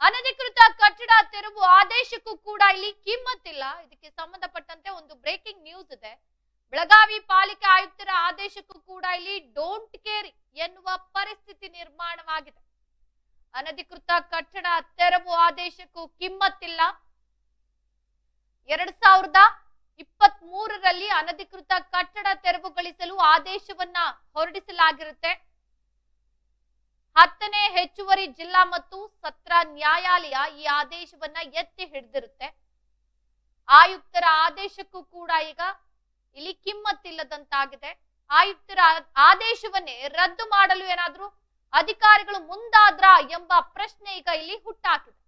ಅನಧಿಕೃತ ಕಟ್ಟಡ ತೆರವು ಆದೇಶಕ್ಕೂ ಕೂಡ ಇಲ್ಲಿ ಕಿಮ್ಮತ್ತಿಲ್ಲ. ಇದಕ್ಕೆ ಸಂಬಂಧಪಟ್ಟಂತೆ ಒಂದು ಬ್ರೇಕಿಂಗ್ ನ್ಯೂಸ್ ಇದೆ. ಬೆಳಗಾವಿ ಪಾಲಿಕೆ ಆಯುಕ್ತರ ಆದೇಶಕ್ಕೂ ಕೂಡ ಇಲ್ಲಿ ಡೋಂಟ್ ಕೇರ್ ಎನ್ನುವ ಪರಿಸ್ಥಿತಿ ನಿರ್ಮಾಣವಾಗಿದೆ. ಅನಧಿಕೃತ ಕಟ್ಟಡ ತೆರವು ಆದೇಶಕ್ಕೂ ಕಿಮ್ಮತ್ತಿಲ್ಲ. 2023ರಲ್ಲಿ ಅನಧಿಕೃತ ಕಟ್ಟಡ ತೆರವುಗೊಳಿಸಲು ಆದೇಶವನ್ನ ಹೊರಡಿಸಲಾಗಿರುತ್ತೆ. 10ನೇ ಹೆಚ್ಚುವರಿ ಜಿಲ್ಲಾ ಮತ್ತು ಸತ್ರ ನ್ಯಾಯಾಲಯ ಈ ಆದೇಶವನ್ನ ಎತ್ತಿ ಹಿಡಿದಿರುತ್ತೆ. ಆಯುಕ್ತರ ಆದೇಶಕ್ಕೂ ಕೂಡ ಈಗ ಇಲ್ಲಿ ಕಿಮ್ಮತ್ತಿಲ್ಲದಂತಾಗಿದೆ. ಆಯುಕ್ತರ ಆದೇಶವನ್ನೇ ರದ್ದು ಮಾಡಲು ಏನಾದ್ರೂ ಅಧಿಕಾರಿಗಳು ಮುಂದಾದ್ರ ಎಂಬ ಪ್ರಶ್ನೆ ಈಗ ಇಲ್ಲಿ ಹುಟ್ಟಾಕಿದೆ.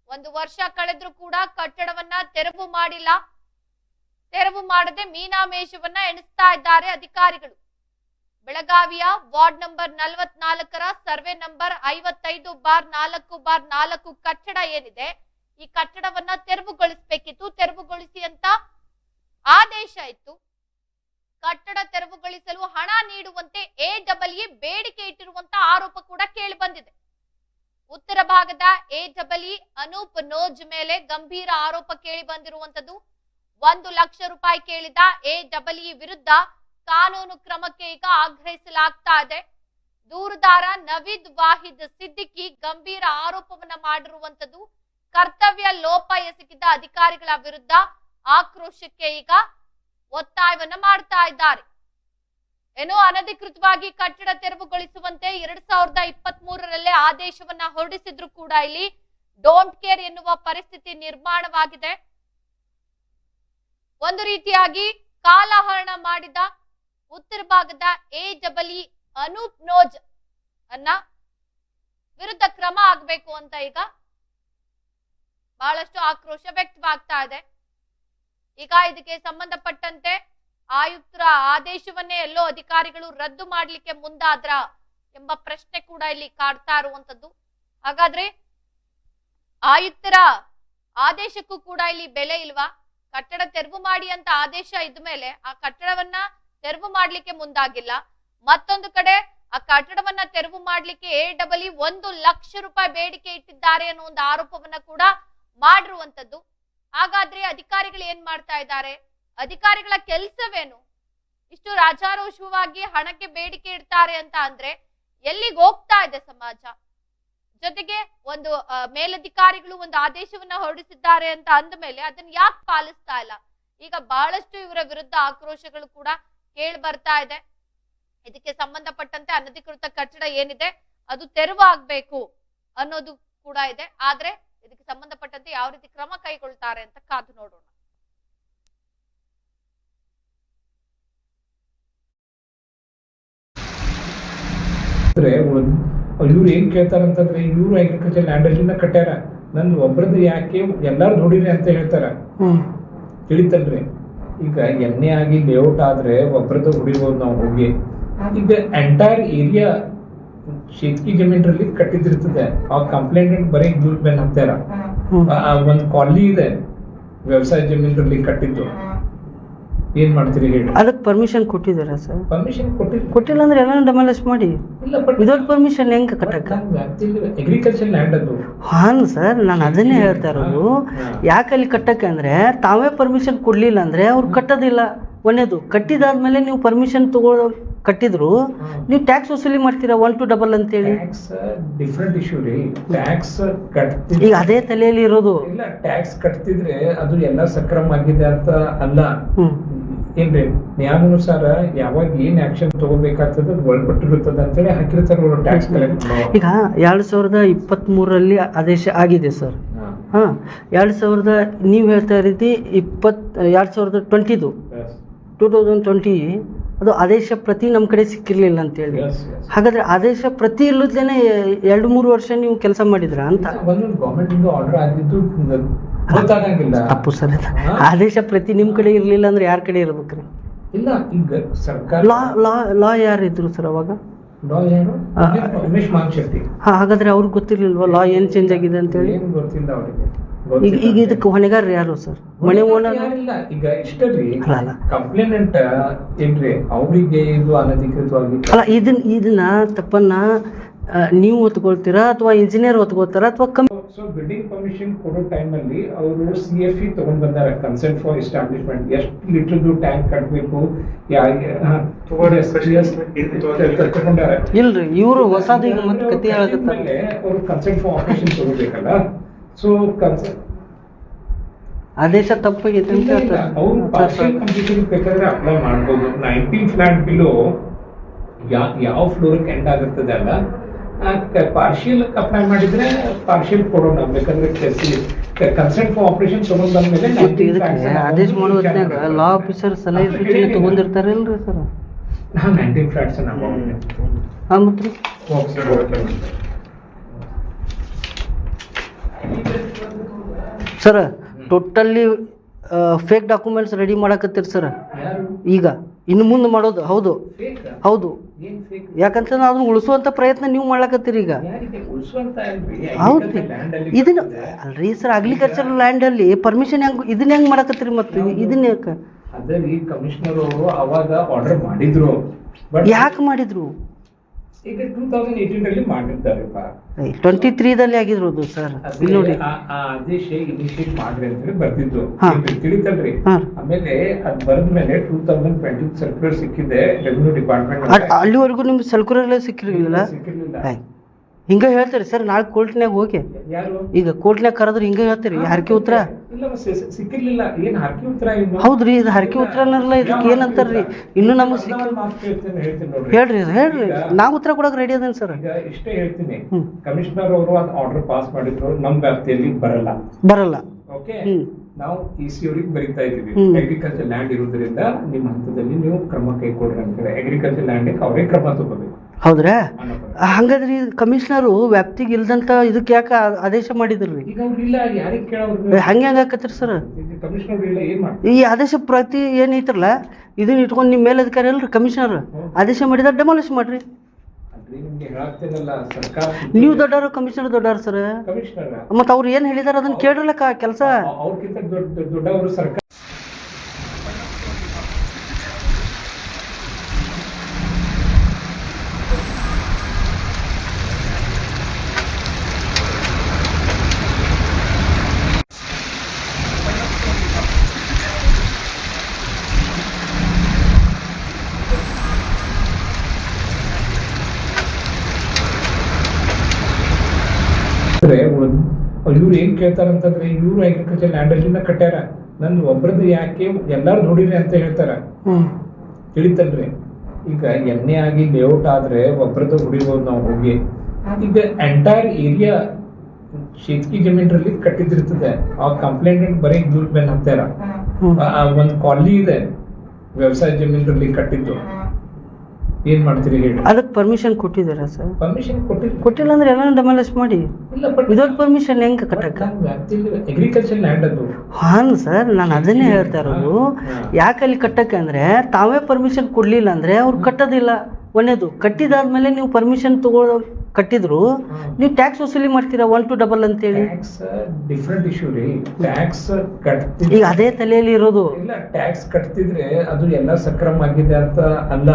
1 ವರ್ಷ ಕಳೆದ್ರೂ ಕೂಡ ಕಟ್ಟಡವನ್ನ ತೆರವು ಮಾಡಿಲ್ಲ. ತೆರವು ಮಾಡದೆ ಮೀನಾಮೇಷವನ್ನ ಎಣಿಸ್ತಾ ಇದ್ದಾರೆ ಅಧಿಕಾರಿಗಳು. ಬೆಳಗಾವಿಯ ವಾರ್ಡ್ ನಂಬರ್ 44ರ ಸರ್ವೆ ನಂಬರ್ 55/4/4 ಕಟ್ಟಡ ಏನಿದೆ, ಈ ಕಟ್ಟಡವನ್ನ ತೆರವುಗೊಳಿಸಬೇಕಿತ್ತು. ತೆರವುಗೊಳಿಸಿ ಅಂತ ಆದೇಶ ಇತ್ತು. ಕಟ್ಟಡ ತೆರವುಗೊಳಿಸಲು ಹಣ ನೀಡುವಂತೆ AEE ಬೇಡಿಕೆ ಇಟ್ಟಿರುವಂತ ಆರೋಪ ಕೂಡ ಕೇಳಿ ಬಂದಿದೆ. ಉತ್ತರ ಭಾಗದ AEE ಅನೂಪ್ ನೋಜ್ ಮೇಲೆ ಗಂಭೀರ ಆರೋಪ ಕೇಳಿ ಬಂದಿರುವಂತದ್ದು. 1 ಲಕ್ಷ ರೂಪಾಯಿ ಕೇಳಿದ AEE ವಿರುದ್ಧ ಕಾನೂನು ಕ್ರಮಕ್ಕೆ ಈಗ ಆಗ್ರಹಿಸಲಾಗ್ತಾ ಇದೆ. ದೂರುದಾರ ನವೀದ್ ವಾಹಿದ್ ಸಿದ್ದಿಕಿ ಗಂಭೀರ ಆರೋಪವನ್ನ ಮಾಡಿರುವಂತದ್ದು. ಕರ್ತವ್ಯ ಲೋಪ ಎಸಗಿದ ಅಧಿಕಾರಿಗಳ ವಿರುದ್ಧ ಆಕ್ರೋಶಕ್ಕೆ ಈಗ ಒತ್ತಾಯವನ್ನ ಮಾಡ್ತಾ ಇದ್ದಾರೆ. ಏನೋ ಅನಧಿಕೃತವಾಗಿ ಕಟ್ಟಡ ತೆರವುಗೊಳಿಸುವಂತೆ 2023ರಲ್ಲೇ ಆದೇಶವನ್ನ ಹೊರಡಿಸಿದ್ರು ಕೂಡ ಇಲ್ಲಿ ಡೋಂಟ್ ಕೇರ್ ಎನ್ನುವ ಪರಿಸ್ಥಿತಿ ನಿರ್ಮಾಣವಾಗಿದೆ. ಒಂದು ರೀತಿಯಾಗಿ ಕಾಲಹರಣ ಮಾಡಿದ ಉತ್ತರ ಭಾಗದ AEE ಅನೂಪ್ ನೋಜ್ ಅನ್ನ ವಿರುದ್ಧ ಕ್ರಮ ಆಗಬೇಕು ಅಂತ ಈಗ ಬಹಳಷ್ಟು ಆಕ್ರೋಶ ವ್ಯಕ್ತವಾಗ್ತಾ ಇದೆ. ಈಗ ಇದಕ್ಕೆ ಸಂಬಂಧಪಟ್ಟಂತೆ ಆಯುಕ್ತರ ಆದೇಶವನ್ನೇ ಎಲ್ಲೋ ಅಧಿಕಾರಿಗಳು ರದ್ದು ಮಾಡ್ಲಿಕ್ಕೆ ಮುಂದಾದ್ರ ಎಂಬ ಪ್ರಶ್ನೆ ಕೂಡ ಇಲ್ಲಿ ಕಾಡ್ತಾ ಇರುವಂತದ್ದು. ಹಾಗಾದ್ರೆ ಆಯುಕ್ತರ ಆದೇಶಕ್ಕೂ ಕೂಡ ಇಲ್ಲಿ ಬೆಲೆ ಇಲ್ವಾ? ಕಟ್ಟಡ ತೆರವು ಮಾಡಿ ಅಂತ ಆದೇಶ ಇದ್ದ ಮೇಲೆ ಆ ಕಟ್ಟಡವನ್ನ ತೆರವು ಮಾಡ್ಲಿಕ್ಕೆ ಮುಂದಾಗಿಲ್ಲ. ಮತ್ತೊಂದು ಕಡೆ ಆ ಕಟ್ಟಡವನ್ನ ತೆರವು ಮಾಡ್ಲಿಕ್ಕೆ AEE 1 ಲಕ್ಷ ರೂಪಾಯಿ ಬೇಡಿಕೆ ಇಟ್ಟಿದ್ದಾರೆ ಅನ್ನೋ ಒಂದು ಆರೋಪವನ್ನ ಕೂಡ ಮಾಡಿರುವಂತದ್ದು. ಹಾಗಾದ್ರೆ ಅಧಿಕಾರಿಗಳು ಏನ್ ಮಾಡ್ತಾ ಇದ್ದಾರೆ? ಅಧಿಕಾರಿಗಳ ಕೆಲಸವೇನು? ಇಷ್ಟು ರಾಜಾರೋಷವಾಗಿ ಹಣಕ್ಕೆ ಬೇಡಿಕೆ ಇಡ್ತಾರೆ ಅಂತ ಅಂದ್ರೆ ಎಲ್ಲಿಗೆ ಹೋಗ್ತಾ ಇದೆ ಸಮಾಜ? ಜೊತೆಗೆ ಒಂದು ಮೇಲಧಿಕಾರಿಗಳು ಒಂದು ಆದೇಶವನ್ನ ಹೊರಡಿಸಿದ್ದಾರೆ ಅಂತ ಅಂದ ಮೇಲೆ ಅದನ್ನ ಯಾಕೆ ಪಾಲಿಸ್ತಾ ಇಲ್ಲ? ಈಗ ಬಹಳಷ್ಟು ಇವರ ವಿರುದ್ಧ ಆಕ್ರೋಶಗಳು ಕೂಡ ಕೇಳಿ ಬರ್ತಾ ಇದೆ. ಇದಕ್ಕೆ ಸಂಬಂಧಪಟ್ಟಂತೆ ಅನಧಿಕೃತ ಕಟ್ಟಡ ಏನಿದೆ ಅದು ತೆರವು ಆಗ್ಬೇಕು ಅನ್ನೋದು ಕೂಡ ಇದೆ. ಆದ್ರೆ ಇದಕ್ಕೆ ಸಂಬಂಧಪಟ್ಟಂತೆ ಯಾವ ರೀತಿ ಕ್ರಮ ಕೈಗೊಳ್ತಾರೆ ಅಂತ ಕಾದು ನೋಡೋಣ. ಇವ್ರು ಏನ್ ಕೇಳ್ತಾರಂತಂದ್ರೆ ಇವ್ರು ಅಗ್ರಿಕಲ್ಚರ್ ಲ್ಯಾಂಡ್ ಅಲ್ಲಿಂದ ಕಟ್ಟ್ಯಾರ, ನನ್ ಒಬ್ರದ್ದು ಯಾಕೆ ಎಲ್ಲಾರು ನೋಡಿರಿ ಅಂತ ಹೇಳ್ತಾರ. ತಿಳಿತಲ್ರಿ? ಈಗ ಎಣ್ಣೆ ಆಗಿ ಲೇಔಟ್ ಆದ್ರೆ ಒಬ್ರದ್ದು ಹೊಡಿಬಹುದು ನಾವು ಹೋಗಿ. ಈಗ ಎಂಟೈರ್ ಏರಿಯಾ ಶೇತ್ಕಿ ಜಮೀನ್ರಲ್ಲಿ ಕಟ್ಟಿದಿರ್ತದೆ. ಆ ಕಂಪ್ಲೇಂಟ್ ಬರೀ ಇವ್ರ ಮೇಲೆ ಹಾಕ್ತಾರ. ಒಂದ್ ಕಾಲನಿ ಇದೆ ವ್ಯವಸಾಯ ಜಮೀನ್ರಲ್ಲಿ ಕಟ್ಟಿದ್ದು. ಏನ್ ಮಾಡ್ತೀರಿ ಹೇಳಿ? ಅದಕ್ಕೆ ಪರ್ಮಿಷನ್ ಕೊಟ್ಟಿದಾರ ಸರ್? ಪರ್ಮಿಷನ್ ಕೊಟ್ಟಿಲ್ಲ ಅಂದ್ರೆ ಎಲ್ಲ ಡೆಮಾಲಿಶ್ ಮಾಡಿ ವಿದೌಟ್ ಪರ್ಮಿಷನ್ ಹೆಂಗ್ ಕಟ್ಟಕ? ಅಗ್ರಿಕಲ್ಚರ್ ಲ್ಯಾಂಡ್ ಅದು. ಹಾನ್ ಸರ್, ನಾನು ಅದನ್ನೇ ಹೇಳ್ತಾ ಇರೋದು. ಯಾಕೆ ಅಲ್ಲಿ ಕಟ್ಟಕ್ಕೆ ಅಂದ್ರೆ ತಾವೇ ಪರ್ಮಿಷನ್ ಕೊಡ್ಲಿಲ್ಲ ಅಂದ್ರೆ ಅವ್ರು ಕಟ್ಟೋದಿಲ್ಲ. ಒಂದೇದು ಕಟ್ಟಿದಾದ್ಮೇಲೆ ನೀವು ಪರ್ಮಿಷನ್ ತಗೊಳ್ಳೋ ಕಟ್ಟಿದ್ರು ನೀವು ಟ್ಯಾಕ್ಸ್ ವಸೂಲಿ ಮಾಡ್ತೀರಾ 1 to 2 ಅಂತೇಳಿ. ಡಿಫ್ರೆಂಟ್ ಇಶ್ಯೂ ರೀ. ಟ್ಯಾಕ್ಸ್ ಈಗ ಅದೇ ತಲೆಯಲ್ಲಿ ಇರೋದು. ಇಲ್ಲ, ಟ್ಯಾಕ್ಸ್ ಕಟ್ತಿದ್ರೆ ಅದು ಎಲ್ಲ ಸಕ್ರಮ ಆಗಿದೆ ಅಂತ ಅಲ್ಲ. ಏನ್ರಿ ನ್ಯಾಯಾನುಸಾರ ಯಾವಾಗ ಏನ್ ಆಕ್ಷನ್ ತಗೋಬೇಕಾಗ್ತದ ಒಳಪಟ್ಟಿರುತ್ತದೆ ಅಂತೇಳಿ ಹಾಕಿರ್ತಾರ ಟ್ಯಾಕ್ಸ್ ಕಲೆಕ್ಟ್. ಈಗ 2023ರಲ್ಲಿ ಆದೇಶ ಆಗಿದೆ ಸರ್. 2000 ನೀವು ಹೇಳ್ತಾ ಇದ್ದೀರಿ 2020 ಅದು ಆದೇಶ ಪ್ರತಿ ನಮ್ಮ ಕಡೆ ಸಿಕ್ಕಿರ್ಲಿಲ್ಲ ಅಂತೇಳಿ. ಹಾಗಾದ್ರೆ ಆದೇಶ ಪ್ರತಿ ಇಲ್ಲದೇನೆ 2-3 ವರ್ಷ ನೀವು ಕೆಲಸ ಮಾಡಿದ್ರ ಅಂತ? ಆರ್ಡರ್ ಆಗಿದ್ದು ತಪ್ಪು ಸರ್. ಆದೇಶ ಪ್ರತಿ ನಿಮ್ ಕಡೆ ಇರ್ಲಿಲ್ಲ ಅಂದ್ರೆ ಯಾರ ಕಡೆ ಇರ್ಬೇಕ್ರಿ? ಇಲ್ಲ, ಈಗ ಸರ್ಕಾರ ಲಾ ಯಾರಿದ್ರು ಸರ್ ಅವಾಗ? ಉಮೇಶ್ ಮಾನ್ಶೆಟ್ಟಿ. ಹಾಗಾದ್ರೆ ಅವ್ರಿಗೆ ಗೊತ್ತಿರ್ಲಿಲ್ವಾ ಲಾ ಏನ್ ಚೇಂಜ್ ಆಗಿದೆ ಅಂತ ಹೇಳಿ? ಗೊತ್ತಿಲ್ಲ ಅವ್ರಿಗೆ. ಈಗ ಇದಕ್ಕೆ ಹೊಣೆಗಾರ ಯಾರು ಸರ್? ಮನೆ ಓನರ್? ಈಗ ಇಷ್ಟರಿ ಕಂಪ್ಲೇಂಟ್ ಏನ್ರಿ ಅವ್ರಿಗೆ ಇದು ಅನಧಿಕೃತವಾಗಿ ಅಲ್ಲ, ಇದನ್ನ ತಪ್ಪನ್ನ ನೀವು ಹೊತ್ಕೊಳ್ತೀರಾ ಅಥವಾ ಇಂಜಿನಿಯರ್ ಹೊತ್ಕೊಳ್ತಾರಾ ಅಥವಾ ಸೊ ಬಿಲ್ಡಿಂಗ್ ಪರ್ಮಿಷನ್ ಕೊಡೋ ಟೈಮಲ್ಲಿ ಅವರು CFE ತಗೊಂಡ್ ಬಂದಾರೆ, ಕನ್ಸೆಂಟ್ ಫಾರ್ ಎಸ್ಟಾಬ್ಲಿಷ್ಮೆಂಟ್. ಎಷ್ಟು ಲೀಟರ್ದು ಟ್ಯಾಂಕ್ ಕಟ್ಟಬೇಕು ತಗೊಂಡಾರೆ. ಇಲ್ರಿ ಇವರು ಹೊಸದು ಈಗ ಮತ್ತೆ ಕತೆ ಹೇಳಕತ್ತಾರೆ. ಅವರು ಕನ್ಸೆಂಟ್ ಫಾರ್ ಆಪರೇಷನ್ ತಗೋಬೇಕಲ್ಲ. ಸೊ ಕನ್ಸೆಂಟ್ ಆದೇಶ ತಪ್ಪಾಗೈತೆ ಅಂತ ಹೇಳ್ತಾರೆ. ಅವ್ರು ಪಾರ್ಷಿಯಲ್ ಕಂಪ್ಲೀಷನ್ ಬೇಕಾದ್ರೆ ಅಪ್ಲೈ ಮಾಡ್ಬೋದು. 19 ಫ್ಲಾಟ್ ಬಿಲು ಯಾವ ಫ್ಲೋರ್ಗೆ ಎಂಡ್ ಆಗುತ್ತದೆ ಅಲ್ಲ, ಪಾರ್ಷಿಯಲ್ ಅಪ್ಲೈ ಮಾಡಿದ್ರೆ ಪಾರ್ಷಿಯಲ್ ಕೊಡೋಣ. ಬೇಕಾದ್ರೆ ಕನ್ಸೆಂಟ್ ಫಾರ್ ಆಪರೇಷನ್ ತಗೊಂಡ್ ಬಂದ್ಮೇಲೆ ಆದೇಶ ಮಾಡೋ ಹೊತ್ನ್ಯಾಗ ಲಾ ಆಫೀಸರ್ ಸಲಹೆ ಸೂಚನೆ ತಗೊಂಡಿರ್ತಾರೆ ಇಲ್ರಿ ಸರ್. 19 ಫ್ಲಾಟ್ಸ್ ಹಾಂ ಮತ್ತೆ sir totally fake documents ready ಮಾಡಕತ್ತೀರಿ ಸರ್ ಈಗ ಇನ್ನು ಮುಂದೆ ಮಾಡೋದು. ಹೌದು ಹೌದು, ಯಾಕಂತಂದ್ರೆ ಅದನ್ನ ಉಳಿಸುವಂತ ಪ್ರಯತ್ನ ನೀವು ಮಾಡ್ಲಕತ್ತೀರಿ ಈಗ. ಹೌದು, ಇದನ್ನ ಅಲ್ರಿ ಸರ್, ಅಗ್ರಿಕಲ್ಚರ್ ಲ್ಯಾಂಡ್ ಅಲ್ಲಿ ಪರ್ಮಿಷನ್ ಹೆಂಗ್ ಇದನ್ನ ಹೆಂಗ್ ಮಾಡಕತ್ತೀರಿ ಮತ್ತೆ ಇದನ್ನ ಯಾಕೆ? ಅದೇ ರೀ ಕಮಿಷನರ್ ಅವರು ಅವಾಗ ಆರ್ಡರ್ ಮಾಡಿದ್ರು, ಯಾಕೆ ಮಾಡಿದ್ರು? ಈಗ 2018 ಅಲ್ಲಿ ಮಾಡಿರ್ತಾರಪ್ಪ. 23ದಲ್ಲಿ ಆಗಿರೋದು ಸರ್. ಇಲ್ಲಿ ನೋಡಿ ಆದೇಶ ಇನಿಷಿಯೇಟ್ ಮಾಡ್ರಿ ಅಂತ ಹೇಳಿ ಬರ್ತಿದ್ದು ತಿಳಿತಲ್ರಿ. ಆಮೇಲೆ ಅದ್ ಬರೆದ್ಮೇಲೆ 2020 ಸರ್ಕ್ಯುಲರ್ ಸಿಕ್ಕಿದೆ ರೆವಿನ್ಯೂ ಡಿಪಾರ್ಟ್ಮೆಂಟ್. ಅಲ್ಲಿವರೆಗೂ ನಿಮ್ಗೆ ಸರ್ಕ್ಯುಲರ್ ಸಿಕ್ಕಿರ್ಲಿಲ್ಲ. ಹಿಂಗ ಹೇಳ್ತೀರಿ ಸರ್, ನಾಳೆ ಕೋರ್ಟ್ನ್ಯಾಗ ಹೋಗಿ. ಈಗ ಕೋರ್ಟ್ನ್ಯಾಗ ಕರೆದ್ರೆ ಹಿಂಗ ಹೇಳ್ತೀರಿ ಹರಕೆ ಉತ್ತರ ಸಿಕ್ಕಿರ್ಲಿಲ್ಲ. ಏನ್ ಹರಕೆ ಉತ್ತರ? ಹೌದ್ರಿ, ಇದು ಹರಕೆ ಉತ್ತರ ಅನ್ನಲ್ಲ, ಇದಕ್ಕೆ ಏನಂತಾರ್ರಿ? ಇನ್ನು ನಮಗೆ ಹೇಳ್ರಿ ಹೇಳ್ರಿ, ನಾವು ಉತ್ತರ ಕೊಡಕ್ ರೆಡಿ ಅದೇನ್ ಸರ್. ಈಗ ಇಷ್ಟೇ ಹೇಳ್ತೀನಿ, ಕಮಿಷನರ್ ಅವರು ಒಂದು ಆರ್ಡರ್ ಪಾಸ್ ಮಾಡಿದ್ರು, ನಮ್ ವ್ಯಾಪ್ತಿಯಲ್ಲಿ ಬರಲ್ಲ. ಓಕೆ, ನಾವು EC ಅವ್ರಿಗೆ ಬರೀತಾ ಇದೀವಿ, ಅಗ್ರಿಕಲ್ಚರ್ ಲ್ಯಾಂಡ್ ಇರೋದ್ರಿಂದ ನಿಮ್ಮ ಹಂತದಲ್ಲಿ ನೀವು ಕ್ರಮ ಕೈಗೊಳ್ರಿ ಅಂತ ಹೇಳಿ. ಅಗ್ರಿಕಲ್ಚರ್ ಲ್ಯಾಂಡ್ ಅವರೇ ಕ್ರಮ ತಗೋಬೇಕು. ಹೌದ್ರಾ? ಹಂಗಾದ್ರಿ ಕಮಿಷನರು ವ್ಯಾಪ್ತಿಗೆ ಇಲ್ದಂತ ಇದಕ್ಕೆ ಯಾಕೆ ಆದೇಶ ಮಾಡಿದ್ರಿ? ಈಗ ಅವ್ರಿಲ್ಲ, ಯಾರಿಗೆ ಕೇಳೋರು? ಹಂಗೆ ಆಕತ್ರಿ ಸರ್. ಕಮಿಷನರ್ ಇಲ್ಲ, ಏನ್ ಮಾಡ್ತಾರೆ? ಈ ಆದೇಶ ಪ್ರತಿ ಏನೈತ್ರಲ್ಲ ಇದನ್ನ ಇಟ್ಕೊಂಡು ನಿಮ್ಮ ಮೇಲಧಿಕಾರಿ ಅಲ್ರಿ ಕಮಿಷನರ್ ಆದೇಶ ಮಾಡಿದ ಡೆಮಾಲಿಷ್ ಮಾಡ್ರಿ. ನೀವು ದೊಡ್ಡವರು, ಕಮಿಷನರ್ ದೊಡ್ಡವ್ರು ಸರ್. ಮತ್ತ ಅವ್ರು ಏನ್ ಹೇಳಿದಾರ ಅದನ್ನ ಕೇಳ್ರಲ್ಲ ಕೆಲಸ. ಅವ್ರಕ್ಕಿಂತ ದೊಡ್ಡವರು ಸರ್ಕಾರ. ಇವ್ರು ಏನ್ ಕೇಳ್ತಾರಂತಂದ್ರೆ, ಇವ್ರು ಅಗ್ರಿಕಲ್ಚರ್ ಲ್ಯಾಂಡ್ ಅಲ್ಲಿ ಕಟ್ಟ್ಯಾರ, ನನ್ ಒಬ್ರದ್ದು ಯಾಕೆ ಎಲ್ಲಾರು ನೋಡಿರಿ ಅಂತ ಹೇಳ್ತಾರ. ತಿಳಿತಲ್ರಿ? ಈಗ ಎಣ್ಣೆ ಆಗಿ ಲೇಔಟ್ ಆದ್ರೆ ಒಬ್ರದ್ದು ಹೊಡಿಬಹುದು ನಾವು ಹೋಗಿ. ಈಗ ಎಂಟೈರ್ ಏರಿಯಾ ಶೇತ್ಕಿ ಜಮೀನ್ರಲ್ಲಿ ಕಟ್ಟಿದಿರ್ತದೆ. ಆ ಕಂಪ್ಲೇಂಟ್ ಬರೀ ಇವ್ರ ಮೇಲೆ ಹಾಕ್ತಾರ. ಒಂದ್ ಕಾಲನಿ ಇದೆ ವ್ಯವಸಾಯ ಜಮೀನ್ರಲ್ಲಿ ಕಟ್ಟಿದ್ದು. ಏನ್ ಮಾಡ್ತೀರಿ ಹೇಳಿ? ಅದಕ್ಕೆ ಪರ್ಮಿಷನ್ ಕೊಟ್ಟಿದಾರ ಸರ್? ಪರ್ಮಿಷನ್ ಕೊಟ್ಟಿಲ್ಲ ಅಂದ್ರೆ ಎಲ್ಲ ಡೆಮಾಲಿಷ್ ಮಾಡಿ. ವಿದೌಟ್ ಪರ್ಮಿಷನ್ ಹೆಂಗ್ ಕಟ್ಟಕ್ಕ? ಅಗ್ರಿಕಲ್ಚರ್ ಲ್ಯಾಂಡ್ ಅದು. ಹಾಂ ಸರ್, ನಾನು ಅದನ್ನೇ ಹೇಳ್ತಾ ಇರೋದು. ಯಾಕೆ ಅಲ್ಲಿ ಕಟ್ಟಕ್ಕೆ ಅಂದ್ರೆ ತಾವೇ ಪರ್ಮಿಷನ್ ಕೊಡ್ಲಿಲ್ಲ ಅಂದ್ರೆ ಅವ್ರು ಕಟ್ಟೋದಿಲ್ಲ. ಒಳ್ಳೇದು, ಕಟ್ಟಿದಾದ್ಮೇಲೆ ನೀವು ಪರ್ಮಿಷನ್ ಕಟ್ಟಿದ್ರು ನೀವು ಟ್ಯಾಕ್ಸ್ ವಸೂಲಿ ಮಾಡ್ತೀರಾ 1 to 2 ಅಂತೇಳಿ. ಡಿಫ್ರೆಂಟ್ ಇಶ್ಯೂ ರೀ. ಟ್ಯಾಕ್ಸ್ ಈಗ ಅದೇ ತಲೆಯಲ್ಲಿ ಇರೋದು. ಇಲ್ಲ, ಟ್ಯಾಕ್ಸ್ ಕಟ್ತಿದ್ರೆ ಅದು ಎಲ್ಲ ಸಕ್ರಮ ಆಗಿದೆ ಅಂತ ಅಲ್ಲ.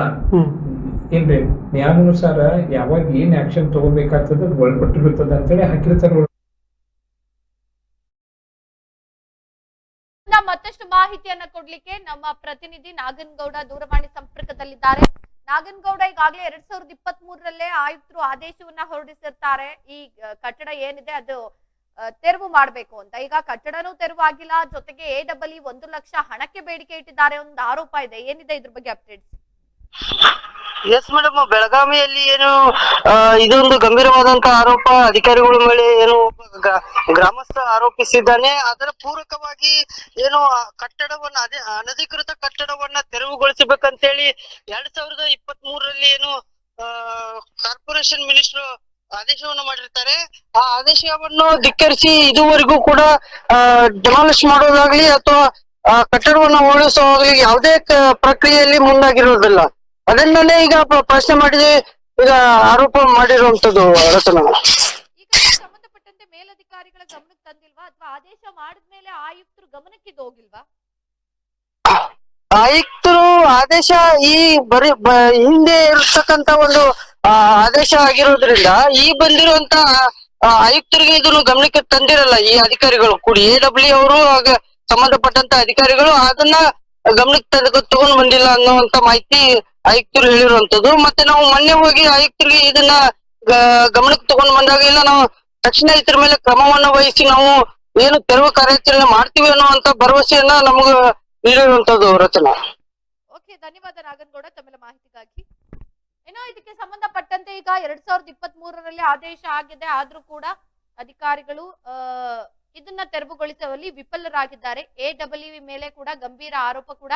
ಏನ್ರಿ, ನ್ಯಾಯಾನುಸಾರ ಯಾವಾಗ ಏನ್ ಆಕ್ಷನ್ ತಗೋಬೇಕಾಗ್ತದ ಒಳಪಟ್ಟಿರುತ್ತದೆ ಅಂತೇಳಿ ಹಾಕಿರ್ತಾರ. ಮತ್ತಷ್ಟು ಮಾಹಿತಿಯನ್ನ ಕೊಡ್ಲಿಕ್ಕೆ ನಮ್ಮ ಪ್ರತಿನಿಧಿ ನಾಗನಗೌಡ ದೂರವಾಣಿ ಸಂಪರ್ಕದಲ್ಲಿದ್ದಾರೆ. ನಾಗನಗೌಡ, ಈಗಾಗಲೇ 2023ರಲ್ಲೇ ಆಯುಕ್ತರು ಆದೇಶವನ್ನ ಹೊರಡಿಸಿರ್ತಾರೆ, ಈ ಕಟ್ಟಡ ಏನಿದೆ ಅದು ತೆರವು ಮಾಡಬೇಕು ಅಂತ. ಈಗ ಕಟ್ಟಡನೂ ತೆರವು ಆಗಿಲ್ಲ, ಜೊತೆಗೆ AEE 1 ಲಕ್ಷ ಹಣಕ್ಕೆ ಬೇಡಿಕೆ ಇಟ್ಟಿದ್ದಾರೆ ಒಂದು ಆರೋಪ ಇದೆ. ಏನಿದೆ ಇದ್ರ ಬಗ್ಗೆ ಅಪ್ಡೇಟ್ಸ್? ಎಸ್ ಮೇಡಮ್, ಬೆಳಗಾವಿಯಲ್ಲಿ ಏನು ಇದೊಂದು ಗಂಭೀರವಾದಂತ ಆರೋಪ ಅಧಿಕಾರಿಗಳ ಮೇಲೆ ಏನು ಗ್ರಾಮಸ್ಥ ಆರೋಪಿಸಿದ್ದಾನೆ. ಅದರ ಪೂರಕವಾಗಿ ಏನು ಕಟ್ಟಡವನ್ನ ಅನಧಿಕೃತ ಕಟ್ಟಡವನ್ನ ತೆರವುಗೊಳಿಸಬೇಕಂತೇಳಿ 2023ರಲ್ಲಿ ಏನು ಕಾರ್ಪೊರೇಷನ್ ಮಿನಿಸ್ಟರ್ ಆದೇಶವನ್ನು ಮಾಡಿರ್ತಾರೆ. ಆ ಆದೇಶವನ್ನು ಧಿಕ್ಕರಿಸಿ ಇದುವರೆಗೂ ಕೂಡ ಡೆಮಾಲಿಷ್ ಮಾಡೋದಾಗ್ಲಿ ಅಥವಾ ಕಟ್ಟಡವನ್ನು ಉಳಿಸೋದಾಗ್ಲಿ ಯಾವುದೇ ಪ್ರಕ್ರಿಯೆಯಲ್ಲಿ ಮುಂದಾಗಿರೋದಿಲ್ಲ. ಅದನ್ನೇ ಈಗ ಪ್ರಶ್ನೆ ಮಾಡಿದ್ರೆ ಈಗ ಆರೋಪ ಮಾಡಿರುವಂತದ್ದು ರಚನಾ. ಈಗ ಸಂಬಂಧಪಟ್ಟಂತೆ ಮೇಲಧಿಕಾರಿಗಳ ಗಮನಕ್ಕೆ ತಂದಿಲ್ವಾ ಅಥವಾ ಆದೇಶ ಮಾಡಿದ್ಮೇಲೆ ಆಯುಕ್ತರು ಗಮನಕ್ಕೆ ಇದು ಹೋಗಿಲ್ವಾ? ಆಯುಕ್ತರು ಆದೇಶ ಈ ಹಿಂದೆ ಇರ್ತಕ್ಕಂತ ಒಂದು ಆದೇಶ ಆಗಿರೋದ್ರಿಂದ ಈ ಬಂದಿರುವಂತ ಆಯುಕ್ತರಿಗೆ ಇದನ್ನು ಗಮನಕ್ಕೆ ತಂದಿರಲ್ಲ ಈ ಅಧಿಕಾರಿಗಳು ಕೂಡಿ AW ಅವರು ಸಂಬಂಧಪಟ್ಟಂತ ಅಧಿಕಾರಿಗಳು ಅದನ್ನ ಗಮನಕ್ಕೆ ತಗೊಂಡ್ ಬಂದಿಲ್ಲ ಅನ್ನುವಂತ ಮಾಹಿತಿ ಆಯುಕ್ತರು ಹೇಳಿರುವಂತದ್ದು. ಮತ್ತೆ ನಾವು ಮೊನ್ನೆ ಹೋಗಿ ಆಯುಕ್ತರಿಗೆ ಇದನ್ನ ಗಮನಕ್ಕೆ ತಗೊಂಡ್ ಬಂದಾಗ ಇಲ್ಲ ನಾವು ತಕ್ಷಣ ಇದ್ರ ಮೇಲೆ ಕ್ರಮವನ್ನ ವಹಿಸಿ ನಾವು ಏನು ತೆರವು ಕಾರ್ಯಾಚರಣೆ ಮಾಡ್ತೀವಿ ಅನ್ನುವಂತ ಭರವಸೆಯನ್ನ ನಮಗ ನೀಡಿರುವಂತದ್ದು ರಚನಾ. ಓಕೆ, ಧನ್ಯವಾದ ನಾಗನಗೌಡ ತಮ್ಮೆಲ್ಲ ಮಾಹಿತಿಗಾಗಿ. ಏನೋ ಇದಕ್ಕೆ ಸಂಬಂಧಪಟ್ಟಂತೆ ಈಗ 2023ರಲ್ಲಿ ಆದೇಶ ಆಗಿದೆ, ಆದ್ರೂ ಕೂಡ ಅಧಿಕಾರಿಗಳು ಇದನ್ನ ತೆರವುಗೊಳಿಸುವಲ್ಲಿ ವಿಫಲರಾಗಿದ್ದಾರೆ. AW ಮೇಲೆ ಕೂಡ ಗಂಭೀರ ಆರೋಪ ಕೂಡ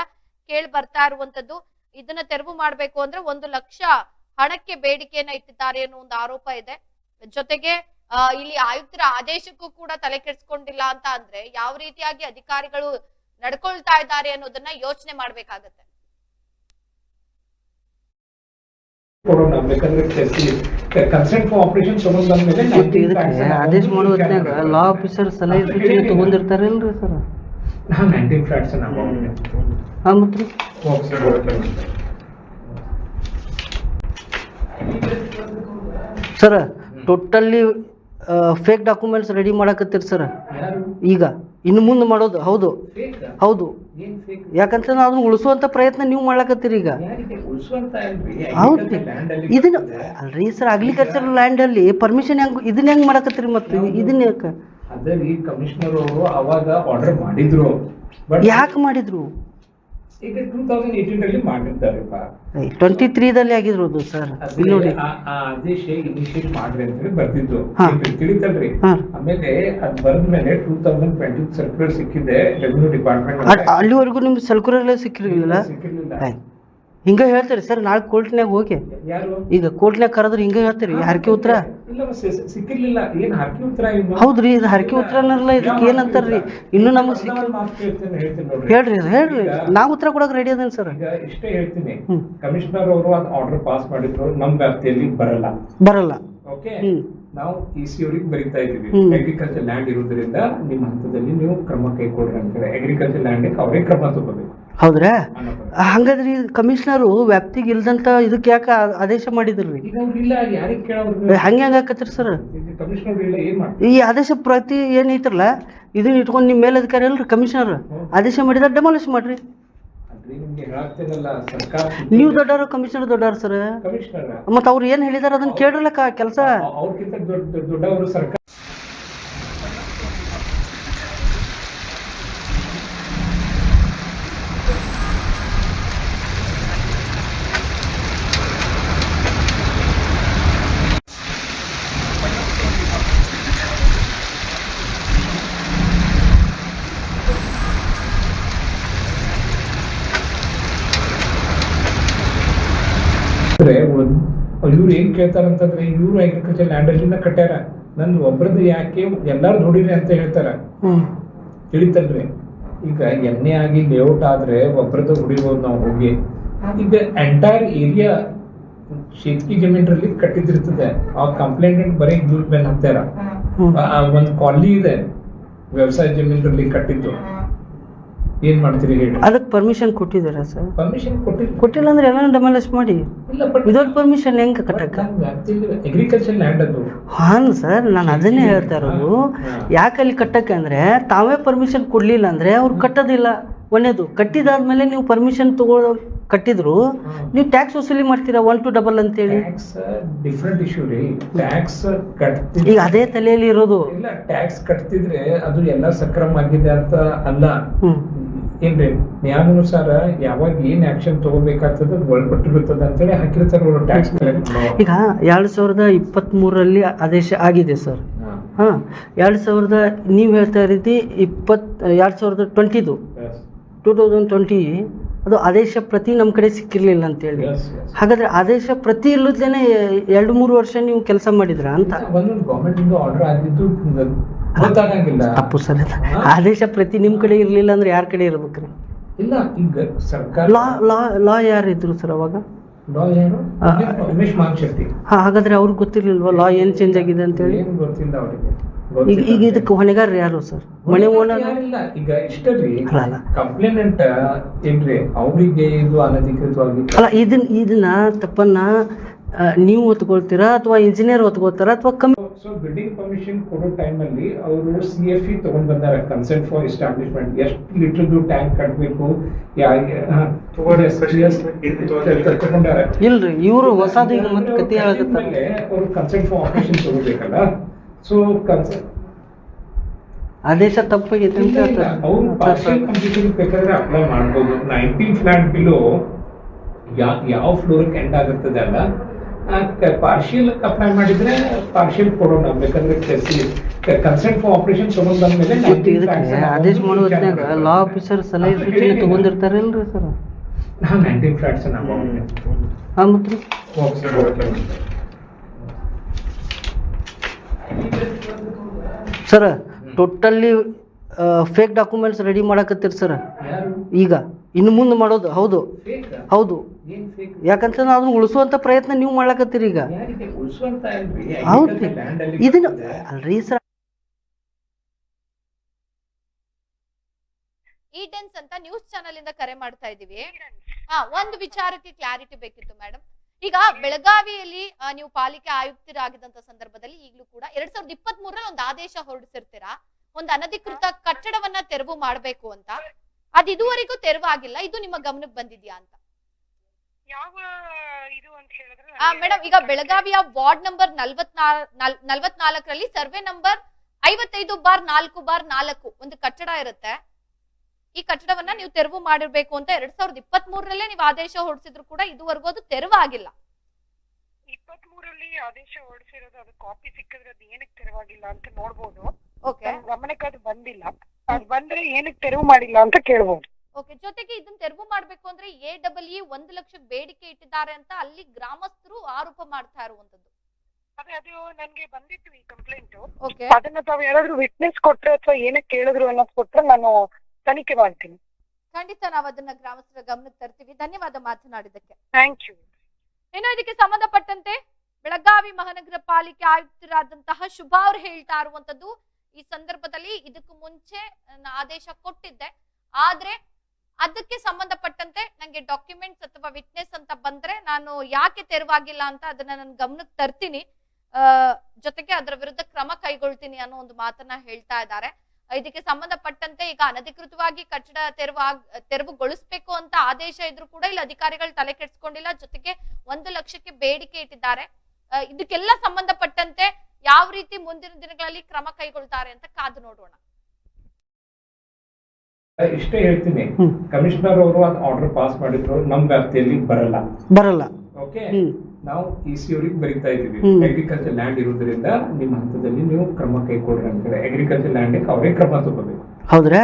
ಕೇಳಿ ಬರ್ತಾ ಇರುವಂತದ್ದು. ಇದನ್ನ ತೆರವು ಮಾಡ್ಬೇಕು ಅಂದ್ರೆ 1 ಲಕ್ಷ ಹಣಕ್ಕೆ ಬೇಡಿಕೆಯನ್ನ ಇಟ್ಟಿದ್ದಾರೆ ಅನ್ನೋ ಒಂದು ಆರೋಪ ಇದೆ. ಜೊತೆಗೆ ಇಲ್ಲಿ ಆಯುಕ್ತರ ಆದೇಶಕ್ಕೂ ಕೂಡ ತಲೆ ಕೆಡಿಸ್ಕೊಂಡಿಲ್ಲ ಅಂತ ಅಂದ್ರೆ ಯಾವ ರೀತಿಯಾಗಿ ಅಧಿಕಾರಿಗಳು ನಡ್ಕೊಳ್ತಾ ಇದ್ದಾರೆ ಅನ್ನೋದನ್ನ ಯೋಚನೆ ಮಾಡ್ಬೇಕಾಗತ್ತೆ. ಆದೇಶ ಮಾಡೋ ಹೊತ್ನ್ಯಾಗ ಲಾ ಆಫೀಸರ್ ಸಲಹೆ ಸೂಚನೆ ತಗೊಂಡಿರ್ತಾರಲ್ರಿ ಸರ್? ಮತ್ರಿ sir totally fake documents ready ಮಾಡಕತ್ತೀರಿ ಸರ್ ಈಗ ಇನ್ನು ಮುಂದೆ ಮಾಡೋದು? ಹೌದು ಹೌದು, ಯಾಕಂತ ಅದನ್ನ ಉಳಿಸುವಂತ ಪ್ರಯತ್ನ ನೀವು ಮಾಡ್ಲಕತ್ತೀರಿ ಈಗ. ಹೌದು, ಇದನ್ನ ಅಲ್ರಿ ಸರ್, ಅಗ್ರಿಕಲ್ಚರ್ ಲ್ಯಾಂಡ್ ಅಲ್ಲಿ ಪರ್ಮಿಷನ್ ಹೆಂಗ್ ಇದನ್ನ ಹೆಂಗ್ ಮಾಡಕತ್ತೀರಿ? ಮತ್ತೆ ಇದನ್ನ ಯಾಕೆ ಕಮಿಷನರ್ ಅವರು ಅವಾಗ ಆರ್ಡರ್ ಮಾಡಿದ್ರು, ಯಾಕೆ ಮಾಡಿದ್ರು? ಈಗ 2018 ಮಾಡಿರ್ತಾರಪ್ಪ, 23ದಲ್ಲಿ ಆಗಿರೋದು ಸರ್. ನೋಡಿ ಆದೇಶ ಇನಿಷಿಯೇಟ್ ಮಾಡ್ರಿ ಅಂತ ಹೇಳಿ ಬರ್ತಿದ್ದು ತಿಳಿತಲ್ರಿ. ಆಮೇಲೆ ಅದ್ ಬರ್ದ್ಮೇಲೆ 2020 ಸರ್ಕ್ಯುಲರ್ ಸಿಕ್ಕಿದೆ ರೆವಿನ್ಯೂ ಡಿಪಾರ್ಟ್ಮೆಂಟ್. ಅಲ್ಲಿವರೆಗೂ ನಿಮ್ಗೆ ಸರ್ಕ್ಯುಲರ್ ಸಿಕ್ಕಿರ್ಲಿಲ್ಲ? ಹಿಂಗ ಹೇಳ್ತೀರಿ ಸರ್? ನಾಳೆ ಕೋರ್ಟ್ನ್ಯಾಗ ಹೋಗಿ ಈಗ ಕೋರ್ಟ್ನ್ಯಾಗ ಕರೆದ್ರೆ ಹಿಂಗ ಹೇಳ್ತೀರಿ ಹರಕೆ ಉತ್ತರ? ಸಿಕ್ಕಿರ್ಲಿಲ್ಲ. ಏನ್ ಹರಕೆ ಉತ್ತರ? ಹೌದ್ರಿ, ಇದು ಹರಕೆ ಉತ್ತರ ಅನ್ನಲ್ಲ, ಇದಕ್ಕೆ ಏನಂತಾರ್ರಿ? ಇನ್ನು ನಮಗ್ ಹೇಳ್ರಿ ಹೇಳ್ರಿ, ನಾವ್ ಉತ್ತರ ಕೊಡಕ್ ರೆಡಿ ಅದೇನ್ ಸರ್? ಈಗ ಇಷ್ಟೇ ಹೇಳ್ತೀನಿ, ಕಮಿಷನರ್ ಅವರು ಅದ್ ಆರ್ಡರ್ ಪಾಸ್ ಮಾಡಿದ್ರು, ನಮ್ ವ್ಯಾಪ್ತಿಯಲ್ಲಿ ಬರಲ್ಲ. ಓಕೆ, ನಾವು EC ಅವ್ರಿಗೆ ಬರೀತಾ ಇದೀವಿ, ಅಗ್ರಿಕಲ್ಚರ್ ಲ್ಯಾಂಡ್ ಇರೋದ್ರಿಂದ ನಿಮ್ಮ ಹಂತದಲ್ಲಿ ನೀವು ಕ್ರಮ ಕೈಗೊಳ್ರಿ ಅಂತೇಳಿ. ಅಗ್ರಿಕಲ್ಚರ್ ಲ್ಯಾಂಡ್ ಅವರೇ ಕ್ರಮ ತಗೋಬೇಕು. ಹೌದ್ರಾ? ಹಂಗಾದ್ರಿ ಕಮಿಷನರು ವ್ಯಾಪ್ತಿಗೆ ಇಲ್ದಂತ ಇದಕ್ಕೆ ಯಾಕೆ ಆದೇಶ ಮಾಡಿದ್ರಿ? ಹಂಗೆ ಹಂಗಾಕತ್ರಿ ಸರ್? ಈ ಆದೇಶ ಪ್ರತಿ ಏನೈತ್ರಲ್ಲ ಇದನ್ನ ಇಟ್ಕೊಂಡು ನಿಮ್ಮ ಮೇಲಧಿಕಾರಿ ಅಲ್ರಿ ಕಮಿಷನರ್ ಆದೇಶ ಮಾಡಿದ್ರೆ ಡೆಮಾಲಿಷ್ ಮಾಡ್ರಿ. ನೀವು ದೊಡ್ಡವರು, ಕಮಿಷನರ್ ದೊಡ್ಡವ್ರು ಸರ್. ಮತ್ತ ಅವ್ರು ಏನ್ ಹೇಳಿದಾರ ಅದನ್ನ ಕೇಳ್ರಲ್ಲ ಕೆಲಸ. ಇವ್ರು ಏನ್ ಕೇಳ್ತಾರಂತಂದ್ರೆ, ಇವ್ರು ಅಗ್ರಿಕಲ್ಚರ್ ಲ್ಯಾಂಡ್ ಅಲ್ಲಿ ಕಟ್ಟ್ಯಾರ, ನನ್ ಒಬ್ರದ್ದು ಯಾಕೆ ಎಲ್ಲಾರು ನೋಡಿರಿ ಅಂತ ಹೇಳ್ತಾರ. ತಿಳಿತಲ್ರಿ? ಈಗ ಎಣ್ಣೆ ಆಗಿ ಲೇಔಟ್ ಆದ್ರೆ ಒಬ್ರದ್ದು ಹೊಡಿಬಹುದು ನಾವು ಹೋಗಿ. ಈಗ ಎಂಟೈರ್ ಏರಿಯಾ ಶೇತ್ಕಿ ಜಮೀನ್ರಲ್ಲಿ ಕಟ್ಟಿದಿರ್ತದೆ, ಆ ಕಂಪ್ಲೇಂಟ್ ಬರೀ ಇವ್ರ ಮೇಲೆ ಹಾಕ್ತಾರ. ಒಂದ್ ಕಾಲನಿ ಇದೆ ವ್ಯವಸಾಯ ಜಮೀನ್ರಲ್ಲಿ ಕಟ್ಟಿದ್ದು, ಏನ್ ಮಾಡ್ತೀರಿ ಹೇಳಿ? ಅದಕ್ಕೆ ಪರ್ಮಿಷನ್ ಕೊಟ್ಟಿದಾರ ಸರ್? ಪರ್ಮಿಷನ್ ಕೊಟ್ಟಿಲ್ಲ ಅಂದ್ರೆ ಎಲ್ಲ ಡೆಮಾಲಿಶ್ ಮಾಡಿ. ವಿದೌಟ್ ಪರ್ಮಿಷನ್ ಹೆಂಗ್ ಕಟ್ಟಕ? ಅಗ್ರಿಕಲ್ಚರ್ ಲ್ಯಾಂಡ್ ಅದು. ಹಾನ್ ಸರ್, ನಾನು ಅದನ್ನೇ ಹೇಳ್ತಾ ಇರೋದು. ಯಾಕೆ ಅಲ್ಲಿ ಕಟ್ಟಕ್ಕೆ ಅಂದ್ರೆ ತಾವೇ ಪರ್ಮಿಷನ್ ಕೊಡ್ಲಿಲ್ಲ ಅಂದ್ರೆ ಅವ್ರು ಕಟ್ಟೋದಿಲ್ಲ. ಒಂದೇದು ಕಟ್ಟಿದಾದ್ಮೇಲೆ ನೀವು ಪರ್ಮಿಷನ್ ತಗೊಳ್ಳೋ ಕಟ್ಟಿದ್ರು ನೀವು ಟ್ಯಾಕ್ಸ್ ವಸೂಲಿ ಮಾಡ್ತೀರಾ 1 to 2 ಅಂತೇಳಿ. ಡಿಫ್ರೆಂಟ್ ಇಶ್ಯೂ ರೀ. ಟ್ಯಾಕ್ಸ್ ಈಗ ಅದೇ ತಲೆಯಲ್ಲಿ ಇರೋದು. ಇಲ್ಲ, ಟ್ಯಾಕ್ಸ್ ಕಟ್ತಿದ್ರೆ ಅದು ಎಲ್ಲ ಸಕ್ರಮ ಆಗಿದೆ ಅಂತ ಅಲ್ಲ. ಏನ್ರಿ, ನ್ಯಾಯಾನುಸಾರ ಯಾವಾಗ ಏನ್ ಆಕ್ಷನ್ ತಗೋಬೇಕಾಗ್ತದ ಒಳಪಟ್ಟಿರುತ್ತದೆ ಅಂತೇಳಿ ಹಾಕಿರ್ತಾರೆ ಟ್ಯಾಕ್ಸ್. ಈಗ 2023ರಲ್ಲಿ ಆದೇಶ ಆಗಿದೆ ಸರ್. 2000 ನೀವು ಹೇಳ್ತಾ ರೀತಿ 2020 ಅದು ಆದೇಶ ಪ್ರತಿ ನಮ್ಮ ಕಡೆ ಸಿಕ್ಕಿರ್ಲಿಲ್ಲ ಅಂತೇಳಿ. ಹಾಗಾದ್ರೆ ಆದೇಶ ಪ್ರತಿ ಇಲ್ಲದೇನೆ 2-3 ವರ್ಷ ನೀವು ಕೆಲಸ ಮಾಡಿದ್ರ ಅಂತ? ತಪ್ಪು ಸರ್. ಆದೇಶ ಪ್ರತಿ ನಿಮ್ ಕಡೆ ಇರ್ಲಿಲ್ಲ ಅಂದ್ರೆ ಯಾರ ಕಡೆ ಇರ್ಬೇಕ್ರಿ? ಇಲ್ಲ, ಈಗ ಸರ್ಕಾರ ಲಾ ಯಾರು ಇದ್ರು ಸರ್ ಅವಾಗ? ಉಮೇಶ್ ಮಾನ್ಶೆಟ್ಟಿ. ಹಾಗಾದ್ರೆ ಅವ್ರಿಗೆ ಗೊತ್ತಿರ್ಲಿಲ್ವಾ ಲಾ ಏನ್ ಚೇಂಜ್ ಆಗಿದೆ ಅಂತ ಹೇಳಿ? ಗೊತ್ತಿಲ್ಲ ಅವರಿಗೆ. ಈಗ ಇದಕ್ಕೆ ಹೊಣೆಗಾರರು ಯಾರು ಸರ್? ಮನೆ ಓನರ್ ಯಾರಿಲ್ಲ. ಈಗ ಇಷ್ಟರಿ ಅಲ್ಲ. ಕಂಪ್ಲೇನೆಂಟ್ ಏನ್ರಿ ಅವ್ರಿಗೆ ಇದು ಅನಧಿಕೃತವಾಗಿ ಅಲ್ಲ, ಇದನ್ನ ತಪ್ಪನ್ನ ನೀವು ಒತ್ಕೊಳ್ತೀರಾ ಅಥವಾ ಇಂಜಿನಿಯರ್ ಒತ್ಕೊಳ್ತಾರ ಅಥವಾ ಸೊ ಬಿಲ್ಡಿಂಗ್ ಪರ್ಮಿಷನ್ ಕೊಡೋ ಟೈಮ್ ಅಲ್ಲಿ ಅವರು CFE ತಗೊಂಡ್ ಬಂದಾರೆ, ಕನ್ಸೆಂಟ್ ಫಾರ್ ಎಸ್ಟಾಬ್ಲಿಷ್ಮೆಂಟ್, ಎಷ್ಟು ಲೀಟರ್ದು ಟ್ಯಾಂಕ್ ಕಟ್ಟಬೇಕು ತಗೊಂಡಾರೆ. ಇಲ್ರಿ, ಇವರು ಹೊಸದು ಈಗ ಮತ್ತೆ ಕತೆ ಹೇಳಕತ್ತಾರೆ. ಅವರು ಕನ್ಸೆಂಟ್ ಫಾರ್ ಆಪರೇಷನ್ ತಗೋಬೇಕಲ್ಲ. ಸೊ ಆದೇಶ ತಪ್ಪಾಗೈತೆ ಅಂತ ಹೇಳ್ತಾರೆ. ಅವ್ರು ಪಾರ್ಷಿಯಲ್ ಕಂಪ್ಲೀಷನ್ ಬೇಕಾದ್ರೆ ಅಪ್ಲೈ ಮಾಡ್ಬೋದು. 19 ಫ್ಲಾಟ್ ಬಿಲೋ ಯಾವ ಫ್ಲೋರ್ಗೆ ಎಂಡ್ ಆಗುತ್ತದೆ ಅಲ್ಲ, ಪಾರ್ಷಿಯಲ್ ಅಪ್ಲೈ ಮಾಡಿದ್ರೆ ಪಾರ್ಷಿಯಲ್ ಕೊಡೋಣ. ಬೇಕಾದ್ರೆ ಕನ್ಸೆಂಟ್ ಫಾರ್ ಆಪರೇಷನ್ ತಗೊಂಡ್ ಬಂದ್ಮೇಲೆ ಆದೇಶ ಮಾಡೋ ಹೊತ್ನ್ಯಾಗ ಲಾ ಆಫೀಸರ್ ಸಲಹೆ ಸೂಚನೆ ತಗೊಂಡಿರ್ತಾರಲ್ರಿ ಸರ್? ನಾವು 19 ಫ್ಲಾಟ್ಸ್ ಮತ್ತೆ sir totally fake documents ready ಮಾಡಕತ್ತೀರಿ ಸರ್ ಈಗ, ಇನ್ನು ಮುಂದೆ ಮಾಡೋದು. ಹೌದು ಹೌದು, ಯಾಕಂತ ಅದನ್ನ ಉಳಿಸುವಂತ ಪ್ರಯತ್ನ ನೀವು ಮಾಡ್ಲಕತ್ತೀರಿ ಈಗ. ಹೌದು, ಇದನ್ನ ಅಲ್ರಿ ಸರ್. ಈಡೆನ್ಸ್ ಅಂತ ನ್ಯೂಸ್ ಚಾನೆಲ್ ಇಂದ ಕರೆ ಮಾಡ್ತಾ ಇದೀವಿ. ಒಂದು ವಿಚಾರಕ್ಕೆ ಕ್ಲಾರಿಟಿ ಬೇಕಿತ್ತು ಮೇಡಮ್. ಈಗ ಬೆಳಗಾವಿಯಲ್ಲಿ ನೀವು ಪಾಲಿಕೆ ಆಯುಕ್ತರಾಗಿದ್ದಂತ ಸಂದರ್ಭದಲ್ಲಿ ಈಗಲೂ ಕೂಡ 2023 ಒಂದು ಆದೇಶ ಹೊರಡಿಸಿರ್ತೀರಾ, ಒಂದು ಅನಧಿಕೃತ ಕಟ್ಟಡವನ್ನ ತೆರವು ಮಾಡಬೇಕು ಅಂತ. ಅದು ಇದುವರೆಗೂ ತೆರವಾಗಿಲ್ಲ. ಇದು ನಿಮ್ಮ ಗಮನಕ್ಕೆ ಬಂದಿದ್ಯಾ ಅಂತ? ಯಾವ ಇದು ಅಂತ ಹೇಳಿದ್ರೆ ಮೇಡಮ್, ಈಗ ಬೆಳಗಾವಿಯ ವಾರ್ಡ್ ನಂಬರ್ 44ರಲ್ಲಿ ಸರ್ವೆ ನಂಬರ್ 55/4/4 ಒಂದು ಕಟ್ಟಡ ಇರುತ್ತೆ. ಈ ಕಟ್ಟಡವನ್ನ ನೀವು ತೆರವು ಮಾಡಿರ್ಬೇಕು ಅಂತ 2023ರಲ್ಲೇ ನೀವು ಆದೇಶ ಹೊರಡಿಸಿದ್ರು ಕೂಡ ಇದುವರೆಗೂ ಅದು ತೆರವಾಗಿಲ್ಲ. 23ರಲ್ಲಿ ಆದೇಶ ಹೊರಡಿಸಿರೋದು, ಅದು ಕಾಪಿ ಸಿಕ್ಕಿದ್ರೆ ಅದು ಏನಕ್ಕೆ ತೆರವಾಗಿಲ್ಲ ಅಂತ ನೋಡ್ಬೋದು. ಓಕೆ, ಗಮನಕ್ಕೆ ಅದು ಬಂದಿಲ್ಲ. ಅದು ಬಂದ್ರೆ ಏನಕ್ಕೆ ತೆರವು ಮಾಡಿಲ್ಲ ಅಂತ ಕೇಳ್ಬೋದು. ಓಕೆ, ಜೊತೆಗೆ ಇದನ್ನ ತೆರವು ಮಾಡ್ಬೇಕು ಅಂದ್ರೆ AEE 1 ಲಕ್ಷ ಬೇಡಿಕೆ ಇಟ್ಟಿದ್ದಾರೆ ಅಂತ ಅಲ್ಲಿ ಗ್ರಾಮಸ್ಥರು ಆರೋಪ ಮಾಡ್ತಾ ಇರುವಂತದ್ದು. ಅದೇ ಅದು ನನ್ಗೆ ಬಂದಿತ್ತು ಈ ಕಂಪ್ಲೇಂಟ್. ಓಕೆ, ಅದನ್ನ ತಾವ್ ಯಾರಾದ್ರೂ ವಿಟ್ನೆಸ್ ಕೊಟ್ರೆ ಅಥವಾ ಏನಕ್ಕೆ ಕೇಳಿದ್ರು ಅನ್ನೋದು ಕೊಟ್ರೆ ನಾನು ತನಿಖೆ ಮಾಡ್ತೀನಿ. ಖಂಡಿತ ನಾವು ಅದನ್ನ ಗ್ರಾಮಸ್ಥರ ಗಮನಕ್ಕೆ ತರ್ತೀವಿ. ಧನ್ಯವಾದ ಮಾತನಾಡಿದ್ದಕ್ಕೆ. Thank you. ಇನ್ನು ಇದಕ್ಕೆ ಸಂಬಂಧಪಟ್ಟಂತೆ ಬೆಳಗಾವಿ ಮಹಾನಗರ ಪಾಲಿಕೆ ಆಯುಕ್ತರಾದಂತಹ ಶುಭಾ ಅವರು ಹೇಳ್ತಾ ಇರುವಂತದ್ದು, ಈ ಸಂದರ್ಭದಲ್ಲಿ ಇದಕ್ಕೂ ಮುಂಚೆ ಆದೇಶ ಕೊಟ್ಟಿದ್ದೆ, ಆದ್ರೆ ಅದಕ್ಕೆ ಸಂಬಂಧಪಟ್ಟಂತೆ ನಂಗೆ ಡಾಕ್ಯುಮೆಂಟ್ಸ್ ಅಥವಾ ವಿಟ್ನೆಸ್ ಅಂತ ಬಂದ್ರೆ ನಾನು ಯಾಕೆ ತೆರವಾಗಿಲ್ಲ ಅಂತ ಅದನ್ನ ನನ್ನ ಗಮನಕ್ಕೆ ತರ್ತೀನಿ, ಜೊತೆಗೆ ಅದರ ವಿರುದ್ಧ ಕ್ರಮ ಕೈಗೊಳ್ತೀನಿ ಅನ್ನೋ ಒಂದು ಮಾತನ್ನ ಹೇಳ್ತಾ ಇದ್ದಾರೆ. ಇದಕ್ಕೆ ಸಂಬಂಧಪಟ್ಟಂತೆ ಈಗ ಅನಧಿಕೃತವಾಗಿ ಕಟ್ಟಡ ತೆರವುಗೊಳಿಸ್ಬೇಕು ಅಂತ ಆದೇಶ ಇದ್ರು ಕೂಡ ಇಲ್ಲಿ ಅಧಿಕಾರಿಗಳು ತಲೆ ಕೆಡಿಸ್ಕೊಂಡಿಲ್ಲ. ಜೊತೆಗೆ 1 ಲಕ್ಷಕ್ಕೆ ಬೇಡಿಕೆ ಇಟ್ಟಿದ್ದಾರೆ. ಇದಕ್ಕೆಲ್ಲ ಸಂಬಂಧಪಟ್ಟಂತೆ ಯಾವ ರೀತಿ ಮುಂದಿನ ದಿನಗಳಲ್ಲಿ ಕ್ರಮ ಕೈಗೊಳ್ತಾರೆ ಅಂತ ಕಾದು ನೋಡೋಣ. ಇಷ್ಟೇ ಹೇಳ್ತೀನಿ, ಕಮಿಷನರ್ ಅವರು ಒಂದು ಆರ್ಡರ್ ಪಾಸ್ ಮಾಡಿದ್ರು, ನಮ್ ವ್ಯಾಪ್ತಿಯಲ್ಲಿ ಬರಲ್ಲ. ಓಕೆ, ನಾವು EC ಅವ್ರಿಗೆ ಬರೀತಾ ಇದೀವಿ, ಅಗ್ರಿಕಲ್ಚರ್ ಲ್ಯಾಂಡ್ ಇರೋದ್ರಿಂದ ನಿಮ್ಮ ಹಂತದಲ್ಲಿ ನೀವು ಕ್ರಮ ಕೈಗೊಳ್ರಿ ಅಂತ ಹೇಳಿ. ಅಗ್ರಿಕಲ್ಚರ್ ಲ್ಯಾಂಡ್ ಅವರೇ ಕ್ರಮ ತಗೋಬೇಕು. ಹೌದ್ರಾ?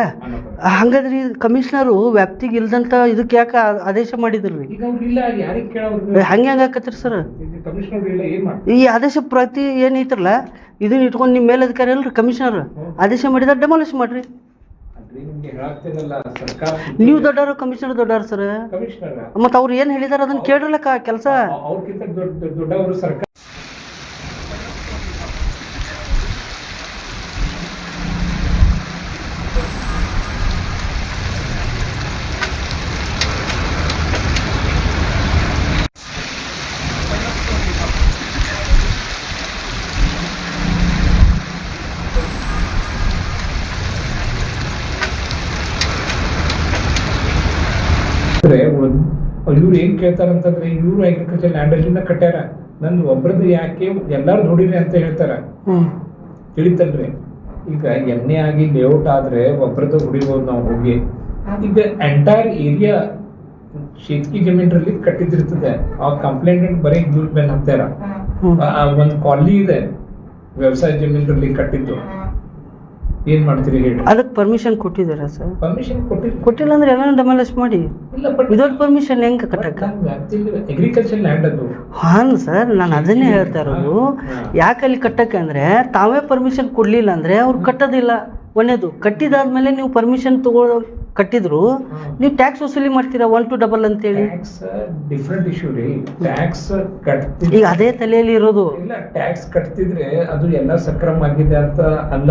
ಹಂಗಾದ್ರಿ ಕಮಿಷನರು ವ್ಯಾಪ್ತಿಗೆ ಇಲ್ದಂತ ಇದಕ್ಕೆ ಯಾಕೆ ಆದೇಶ ಮಾಡಿದ್ರಿ? ಈಗ ಅವ್ರಿಲ್ಲ, ಯಾರಿಗೆ ಕೇಳೋರು? ಹಂಗೆ ಆಕತ್ರಿ ಸರ್. ಕಮಿಷನರ್ ಇಲ್ಲ, ಏನ್ ಮಾಡ್ತಾರೆ? ಈ ಆದೇಶ ಪ್ರತಿ ಏನೈತ್ರಲ್ಲ ಇದನ್ನ ಇಟ್ಕೊಂಡು ನಿಮ್ಮ ಮೇಲಧಿಕಾರಿ ಅಲ್ರಿ ಕಮಿಷನರ್ ಆದೇಶ ಮಾಡಿದ ಡೆಮಾಲಿಷ್ ಮಾಡ್ರಿ. ನೀವು ದೊಡ್ಡವರು, ಕಮಿಷನರ್ ದೊಡ್ಡವ್ರು ಸರ್. ಮತ್ತ ಅವ್ರು ಏನ್ ಹೇಳಿದಾರ ಅದನ್ನ ಕೇಳ್ರಲ್ಲ ಕೆಲಸ. ಅವ್ರಕ್ಕಿಂತ ದೊಡ್ಡವರು ಸರ್ಕಾರ. ಇವ್ರು ಏನ್ ಕೇಳ್ತಾರಂತಂದ್ರೆ, ಇವ್ರು ಅಗ್ರಿಕಲ್ಚರ್ ಲ್ಯಾಂಡ್ ಅಲ್ಲಿಂದ ಕಟ್ಟ್ಯಾರ, ನನ್ ಒಬ್ರದ್ದು ಯಾಕೆ ಎಲ್ಲಾರು ನೋಡಿರಿ ಅಂತ ಹೇಳ್ತಾರ. ತಿಳಿತಲ್ರಿ? ಈಗ ಎಣ್ಣೆ ಆಗಿ ಲೇಔಟ್ ಆದ್ರೆ ಒಬ್ರದ್ದು ಹೊಡಿಬಹುದು ನಾವು ಹೋಗಿ. ಈಗ ಎಂಟೈರ್ ಏರಿಯಾ ಶೇತ್ಕಿ ಜಮೀನ್ರಲ್ಲಿ ಕಟ್ಟಿದಿರ್ತದೆ. ಆ ಕಂಪ್ಲೇಂಟ್ ಬರೀ ಇವ್ರ ಮೇಲೆ ಹಾಕ್ತಾರ. ಒಂದ್ ಕಾಲನಿ ಇದೆ ವ್ಯವಸಾಯ ಜಮೀನ್ರಲ್ಲಿ ಕಟ್ಟಿದ್ದು. ಏನ್ ಮಾಡ್ತೀರಿ ಹೇಳಿ? ಅದಕ್ಕೆ ಪರ್ಮಿಷನ್ ಕೊಟ್ಟಿದ್ದೀರಾ ಸರ್? ಪರ್ಮಿಷನ್ ಕೊಟ್ಟಿಲ್ಲ ಅಂದ್ರೆ ಎಲ್ಲ ಡೆಮಾಲಿಷ್ ಮಾಡಿ. ಇಲ್ಲ, ಬಟ್ ವಿದೌಟ್ ಪರ್ಮಿಷನ್ ಹೆಂಗ್ ಕಟ್ಟಕ್ಕ? ಅಗ್ರಿಕಲ್ಚರ್ ಲ್ಯಾಂಡ್ ಅದು. ಹಾನ್ ಸರ್, ನಾನು ಅದನ್ನೇ ಹೇಳ್ತಾ ಇರೋದು. ಯಾಕೆ ಅಲ್ಲಿ ಕಟ್ಟಕ್ಕೆ ಅಂದ್ರೆ ತಾವೇ ಪರ್ಮಿಷನ್ ಕೊಡ್ಲಿಲ್ಲ ಅಂದ್ರೆ ಅವ್ರು ಕಟ್ಟೋದಿಲ್ಲ. ಒಂದೇದು, ಕಟ್ಟಿದಾದ್ಮೇಲೆ ನೀವು ಪರ್ಮಿಷನ್ ಕಟ್ಟಿದ್ರು ನೀವು ಟ್ಯಾಕ್ಸ್ ವಸೂಲಿ ಮಾಡ್ತೀರಾ 1 to 2 ಅಂತೇಳಿ. ಟ್ಯಾಕ್ಸ್ ಡಿಫ್ರೆಂಟ್ ಇಶ್ಯೂ ರೀ. ಟ್ಯಾಕ್ಸ್ ಕಟ್ತಿದ್ರೆ ಈಗ ಅದೇ ತಲೆಯಲ್ಲಿ ಇರೋದು. ಇಲ್ಲ, ಟ್ಯಾಕ್ಸ್ ಕಟ್ತಿದ್ರೆ ಅದು ಎಲ್ಲ ಸಕ್ರಮ ಆಗಿದೆ ಅಂತ ಅಲ್ಲ.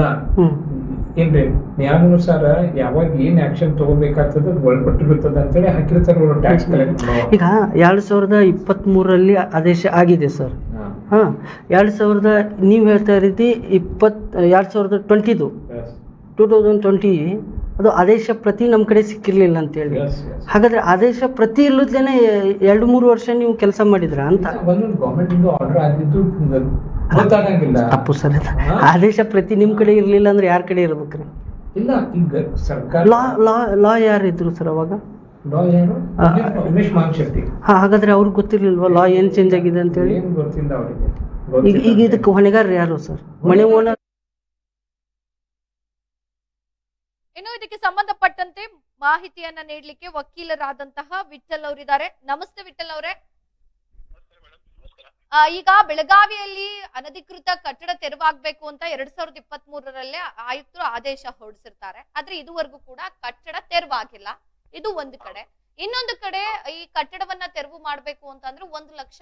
ಏನ್ರಿ ನಿಯಮಾನುಸಾರ ಯಾವಾಗ ಏನ್ ಆಕ್ಷನ್ ತಗೋಬೇಕಾಗ್ತದೆ ಅದು ಒಳಪಟ್ಟಿರುತ್ತದೆ ಅಂತೇಳಿ ಹಾಕಿರ್ತಾರೆ ಅವರು ಟ್ಯಾಕ್ಸ್ ಕಲೆಕ್ಟ್. ಈಗ 2023ರಲ್ಲಿ ಆದೇಶ ಆಗಿದೆ ಸರ್. ಹಾಂ 2000 ನೀವು ಹೇಳ್ತಾ ಇದ್ದೀರಿ 2020 ಅದು ಆದೇಶ ಪ್ರತಿ ನಮ್ಮ ಕಡೆ ಸಿಕ್ಕಿರ್ಲಿಲ್ಲ ಅಂತೇಳಿ. ಹಾಗಾದ್ರೆ ಆದೇಶ ಪ್ರತಿ ಇಲ್ಲದೇನೆ 2-3 ವರ್ಷ ನೀವು ಕೆಲಸ ಮಾಡಿದ್ರ ಅಂತ. ಒಂದೊಂದು ಗೌರ್ಮೆಂಟ್ ಇಂದ ಆರ್ಡರ್ ಆಗಿದ್ದು ಗೊತ್ತಾಗಂಗಿಲ್ಲ. ತಪ್ಪು ಸರ್. ಆದೇಶ ಪ್ರತಿ ನಿಮ್ಮ ಕಡೆ ಇರ್ಲಿಲ್ಲ ಅಂದ್ರೆ ಯಾರ ಕಡೆ ಇರ್ಬೇಕ್ರಿ? ಇಲ್ಲ, ಈಗ ಸರ್ಕಾರ ಲಾ ಯಾರು ಇದ್ರು ಸರ್ ಅವಾಗ? ಲಾ ಯಾರು? ಉಮೇಶ್ ಮಾನ್ಶೆಟ್ಟಿ. ಹಾಗಾದ್ರೆ ಅವ್ರಿಗೆ ಗೊತ್ತಿರ್ಲಿಲ್ವಾ ಲಾ ಏನ್ ಚೇಂಜ್ ಆಗಿದೆ ಅಂತೇಳಿ? ಏನು ಗೊತ್ತಿಲ್ಲ ಅವರಿಗೆ. ಈಗ ಇದಕ್ಕೆ ಹೊಣೆಗಾರ ಯಾರು ಸರ್? ಮನೆ ಓನರ್. ಇನ್ನು ಇದಕ್ಕೆ ಸಂಬಂಧಪಟ್ಟಂತೆ ಮಾಹಿತಿಯನ್ನ ನೀಡಲಿಕ್ಕೆ ವಕೀಲರಾದಂತಹ ವಿಠಲ್ ಅವರಿದ್ದಾರೆ. ನಮಸ್ತೆ ವಿಠಲ್ ಅವರೇ. ಈಗ ಬೆಳಗಾವಿಯಲ್ಲಿ ಅನಧಿಕೃತ ಕಟ್ಟಡ ತೆರವಾಗಬೇಕು ಅಂತ 2023ರಲ್ಲೇ ಆಯುಕ್ತರು ಆದೇಶ ಹೊರಡಿಸಿರ್ತಾರೆ. ಆದ್ರೆ ಇದುವರೆಗೂ ಕೂಡ ಕಟ್ಟಡ ತೆರವಾಗಿಲ್ಲ. ಇದು ಒಂದು ಕಡೆ. ಇನ್ನೊಂದು ಕಡೆ ಈ ಕಟ್ಟಡವನ್ನ ತೆರವು ಮಾಡ್ಬೇಕು ಅಂತಂದ್ರೆ 1 ಲಕ್ಷ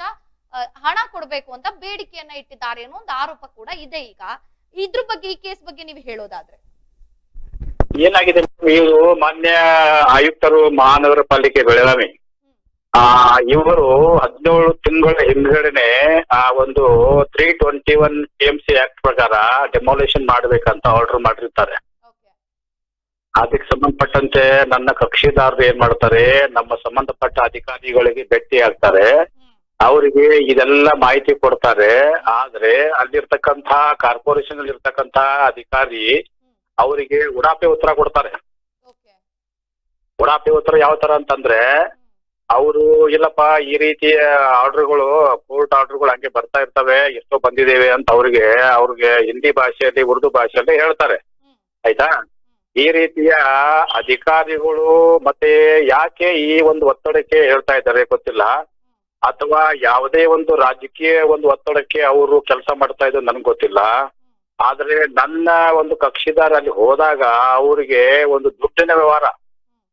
ಹಣ ಕೊಡ್ಬೇಕು ಅಂತ ಬೇಡಿಕೆಯನ್ನ ಇಟ್ಟಿದ್ದಾರೆ ಅನ್ನೋ ಒಂದು ಆರೋಪ ಕೂಡ ಇದೆ. ಈಗ ಇದ್ರ ಬಗ್ಗೆ, ಈ ಕೇಸ್ ಬಗ್ಗೆ ನೀವು ಹೇಳೋದಾದ್ರೆ ಏನಾಗಿದೆ? ಇವರು ಮಾನ್ಯ ಆಯುಕ್ತರು ಮಹಾನಗರ ಪಾಲಿಕೆ ಬೆಳಗಾವಿ, ಇವರು 17 ತಿಂಗಳ ಹಿಂದ್ಗಡೆನೆ ಒಂದು 321 TMC ಆಕ್ಟ್ ಪ್ರಕಾರ ಡೆಮಾಲಿಷನ್ ಮಾಡ್ಬೇಕಂತ ಆರ್ಡರ್ ಮಾಡಿರ್ತಾರೆ. ಅದಕ್ಕೆ ಸಂಬಂಧಪಟ್ಟಂತೆ ನನ್ನ ಕಕ್ಷಿದಾರರು ಏನ್ ಮಾಡ್ತಾರೆ, ನಮ್ಮ ಸಂಬಂಧಪಟ್ಟ ಅಧಿಕಾರಿಗಳಿಗೆ ಭೇಟಿ ಆಗ್ತಾರೆ, ಅವರಿಗೆ ಇದೆಲ್ಲ ಮಾಹಿತಿ ಕೊಡ್ತಾರೆ. ಆದ್ರೆ ಅಲ್ಲಿರ್ತಕ್ಕಂಥ ಕಾರ್ಪೊರೇಷನ್ ಅಲ್ಲಿ ಇರ್ತಕ್ಕಂಥ ಅಧಿಕಾರಿ ಅವರಿಗೆ ಉಡಾಪೆ ಉತ್ತರ ಕೊಡ್ತಾರೆ. ಉಡಾಪೆ ಉತ್ತರ ಯಾವ ತರ ಅಂತಂದ್ರೆ, ಅವರು ಇಲ್ಲಪ್ಪ ಈ ರೀತಿಯ ಆರ್ಡರ್ಗಳು, ಕೋರ್ಟ್ ಆರ್ಡರ್ಗಳು ಹಂಗೆ ಬರ್ತಾ ಇರ್ತವೆ, ಎಷ್ಟೋ ಬಂದಿದ್ದೇವೆ ಅಂತ ಅವ್ರಿಗೆ ಹಿಂದಿ ಭಾಷೆಯಲ್ಲಿ, ಉರ್ದು ಭಾಷೆಯಲ್ಲಿ ಹೇಳ್ತಾರೆ. ಆಯ್ತಾ? ಈ ರೀತಿಯ ಅಧಿಕಾರಿಗಳು ಮತ್ತೆ ಯಾಕೆ ಈ ಒಂದು ಒತ್ತಡಕ್ಕೆ ಹೇಳ್ತಾ ಇದ್ದಾರೆ ಗೊತ್ತಿಲ್ಲ, ಅಥವಾ ಯಾವುದೇ ಒಂದು ರಾಜಕೀಯ ಒಂದು ಒತ್ತಡಕ್ಕೆ ಅವರು ಕೆಲಸ ಮಾಡ್ತಾ ಇದ್ದು ನನ್ಗೆ ಗೊತ್ತಿಲ್ಲ. ಆದ್ರೆ ನನ್ನ ಒಂದು ಕಕ್ಷಿದಾರ ಅಲ್ಲಿ ಹೋದಾಗ ಅವರಿಗೆ ಒಂದು ದುಡ್ಡಿನ ವ್ಯವಹಾರ,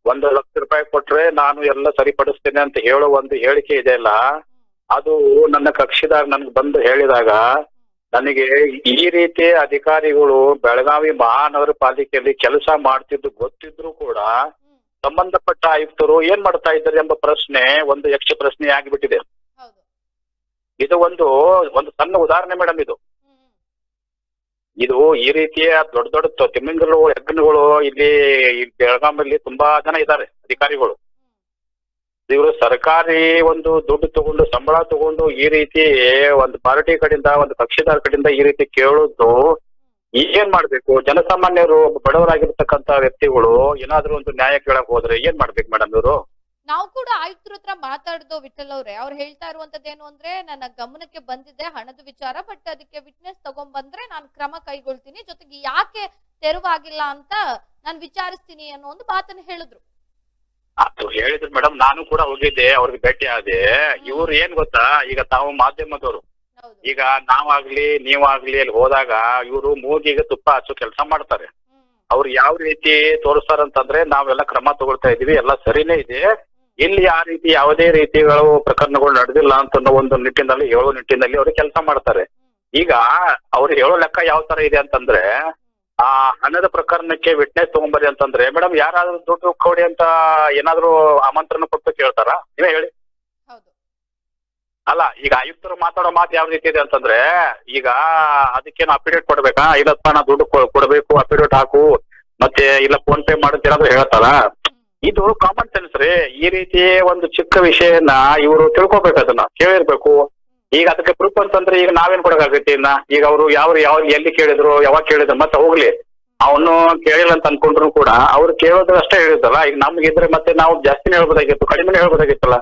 1 ಲಕ್ಷ ರೂಪಾಯಿ ಕೊಟ್ರೆ ನಾನು ಎಲ್ಲ ಸರಿಪಡಿಸ್ತೇನೆ ಅಂತ ಹೇಳೋ ಒಂದು ಹೇಳಿಕೆ ಇದೆಯಲ್ಲ, ಅದು ನನ್ನ ಕಕ್ಷಿದಾರ ನನ್ಗೆ ಬಂದು ಹೇಳಿದಾಗ ನನಗೆ ಈ ರೀತಿ ಅಧಿಕಾರಿಗಳು ಬೆಳಗಾವಿ ಮಹಾನಗರ ಪಾಲಿಕೆಯಲ್ಲಿ ಕೆಲಸ ಮಾಡ್ತಿದ್ದು ಗೊತ್ತಿದ್ರು ಕೂಡ ಸಂಬಂಧಪಟ್ಟ ಆಯುಕ್ತರು ಏನ್ ಮಾಡ್ತಾ ಇದ್ದಾರೆ ಎಂಬ ಪ್ರಶ್ನೆ ಒಂದು ಯಕ್ಷ ಪ್ರಶ್ನೆ ಆಗಿಬಿಟ್ಟಿದೆ. ಇದು ಒಂದು ಸಣ್ಣ ಉದಾಹರಣೆ ಮೇಡಮ್. ಇದು ಈ ರೀತಿಯ ದೊಡ್ಡ ದೊಡ್ಡ ತಿಮ್ಮಿಂಗಗಳು, ಹೆಗ್ಗಣಗಳು ಇಲ್ಲಿ ಬೆಳಗಾವಿಯಲ್ಲಿ ತುಂಬಾ ಜನ ಇದ್ದಾರೆ ಅಧಿಕಾರಿಗಳು. ಇವರು ಸರ್ಕಾರಿ ಒಂದು ದುಡ್ಡು ತಗೊಂಡು, ಸಂಬಳ ತಗೊಂಡು ಈ ರೀತಿ ಒಂದು ಪಾರ್ಟಿ ಕಡೆಯಿಂದ, ಒಂದು ಪಕ್ಷದಾರ ಕಡೆಯಿಂದ ಈ ರೀತಿ ಕೇಳೋದು ಏನ್ ಮಾಡ್ಬೇಕು? ಜನಸಾಮಾನ್ಯರು, ಬಡವರಾಗಿರ್ತಕ್ಕಂತ ವ್ಯಕ್ತಿಗಳು ಏನಾದ್ರೂ ಒಂದು ನ್ಯಾಯ ಕೇಳಕ್ ಹೋದ್ರೆ ಏನ್ ಮಾಡ್ಬೇಕು ಮೇಡಮ್ ಇವರು? ನಾವು ಕೂಡ ಆಯುಕ್ತರ ಹತ್ರ ಮಾತಾಡ್ದೋ ವಿಠಲ್ ಅವ್ರೆ. ಅವ್ರು ಹೇಳ್ತಾ ಇರುವಂತದ್ದೇನು ಅಂದ್ರೆ, ನನ್ನ ಗಮನಕ್ಕೆ ಬಂದಿದೆ ಹಣದ ವಿಚಾರ, ಬಟ್ ಅದಕ್ಕೆ ವಿಟ್ನೆಸ್ ತಗೊಂಡ್ಬಂದ್ರೆ ನಾನು ಕ್ರಮ ಕೈಗೊಳ್ತೀನಿ, ಜೊತೆಗೆ ಯಾಕೆ ತೆರವಾಗಿಲ್ಲ ಅಂತ ನಾನು ವಿಚಾರಿಸ್ತೀನಿ ಅನ್ನೋ ಒಂದು ಮಾತನ್ನ ಹೇಳಿದ್ರು. ಅದು ಹೇಳಿದ್ರು ಮೇಡಮ್, ನಾನು ಕೂಡ ಹೋಗಿದ್ದೆ, ಅವ್ರಿಗೆ ಭೇಟಿ ಆದೆ. ಇವ್ರು ಏನ್ ಗೊತ್ತಾ, ಈಗ ತಾವು ಮಾಧ್ಯಮದವರು, ಈಗ ನಾವಾಗ್ಲಿ ನೀವಾಗ್ಲಿ ಅಲ್ಲಿ ಹೋದಾಗ ಇವರು ಮೂಗಿಗೆ ತುಪ್ಪ ಹಚ್ಚೋ ಕೆಲಸ ಮಾಡ್ತಾರೆ. ಅವ್ರು ಯಾವ ರೀತಿ ತೋರಿಸ್ತಾರಂತಂದ್ರೆ, ನಾವೆಲ್ಲ ಕ್ರಮ ತಗೊಳ್ತಾ ಇದೀವಿ, ಎಲ್ಲ ಸರಿನೇ ಇದೆ, ಇಲ್ಲಿ ಆ ರೀತಿ ಯಾವುದೇ ರೀತಿಗಳು ಪ್ರಕರಣಗಳು ನಡೆದಿಲ್ಲ ಅಂತ ಒಂದು ನಿಟ್ಟಿನಲ್ಲಿ, ಹೇಳೋ ನಿಟ್ಟಿನಲ್ಲಿ ಅವ್ರು ಕೆಲಸ ಮಾಡ್ತಾರೆ. ಈಗ ಅವ್ರು ಹೇಳೋ ಲೆಕ್ಕ ಯಾವ ತರ ಇದೆ ಅಂತಂದ್ರೆ, ಆ ಹಣದ ಪ್ರಕರಣಕ್ಕೆ ವಿಟ್ನೆಸ್ ತಗೊಂಬರಿ ಅಂತಂದ್ರೆ, ಮೇಡಮ್ ಯಾರಾದ್ರೂ ದುಡ್ಡು ಕೊಡಿ ಅಂತ ಏನಾದ್ರು ಆಮಂತ್ರಣ ಕೊಟ್ಟು ಕೇಳ್ತಾರ? ನೀವೇ ಹೇಳಿ. ಅಲ್ಲ, ಈಗ ಆಯುಕ್ತರು ಮಾತಾಡೋ ಮಾತು ಯಾವ ರೀತಿ ಇದೆ ಅಂತಂದ್ರೆ, ಈಗ ಅದಕ್ಕೇನು ಅಫಿಡೇಟ್ ಕೊಡ್ಬೇಕಾ? ಇಲ್ಲಪ್ಪ ನಾ ದುಡ್ಡು ಕೊಡ್ಬೇಕು, ಅಫಿಡೇಟ್ ಹಾಕು, ಮತ್ತೆ ಇಲ್ಲ ಫೋನ್ ಪೇ ಮಾಡುತ್ತೇನಾದ್ರು ಹೇಳ್ತಾರ? ಇದು ಕಾಮನ್ ಸೆನ್ಸ್ ರೀ. ಈ ರೀತಿ ಒಂದು ಚಿಕ್ಕ ವಿಷಯನ ಇವರು ತಿಳ್ಕೊಬೇಕು, ಅದನ್ನ ಕೇಳಿರ್ಬೇಕು. ಈಗ ಅದಕ್ಕೆ ಪ್ರೂಫ್ ಅಂತಂದ್ರೆ ಈಗ ನಾವೇನ್ ಕೊಡಕಾಗತ್ತೆ ಇನ್ನ? ಈಗ ಅವರು ಯಾವ ಎಲ್ಲಿ ಕೇಳಿದ್ರು, ಯಾವಾಗ ಕೇಳಿದ್ರು, ಮತ್ತೆ ಹೋಗ್ಲಿ ಅವನು ಕೇಳಿಲ್ಲ ಅಂತ ಅನ್ಕೊಂಡ್ರು ಕೂಡ ಅವ್ರು ಕೇಳೋದು ಅಷ್ಟೇ ಹೇಳಿದ್ರಲ್ಲ. ಈಗ ನಮ್ಗಿದ್ರೆ ಮತ್ತೆ ನಾವು ಜಾಸ್ತಿನೇ ಹೇಳ್ಬೋದಾಗಿತ್ತು, ಕಡಿಮೆನೇ ಹೇಳ್ಬೋದಾಗಿತ್ತಲ್ಲ.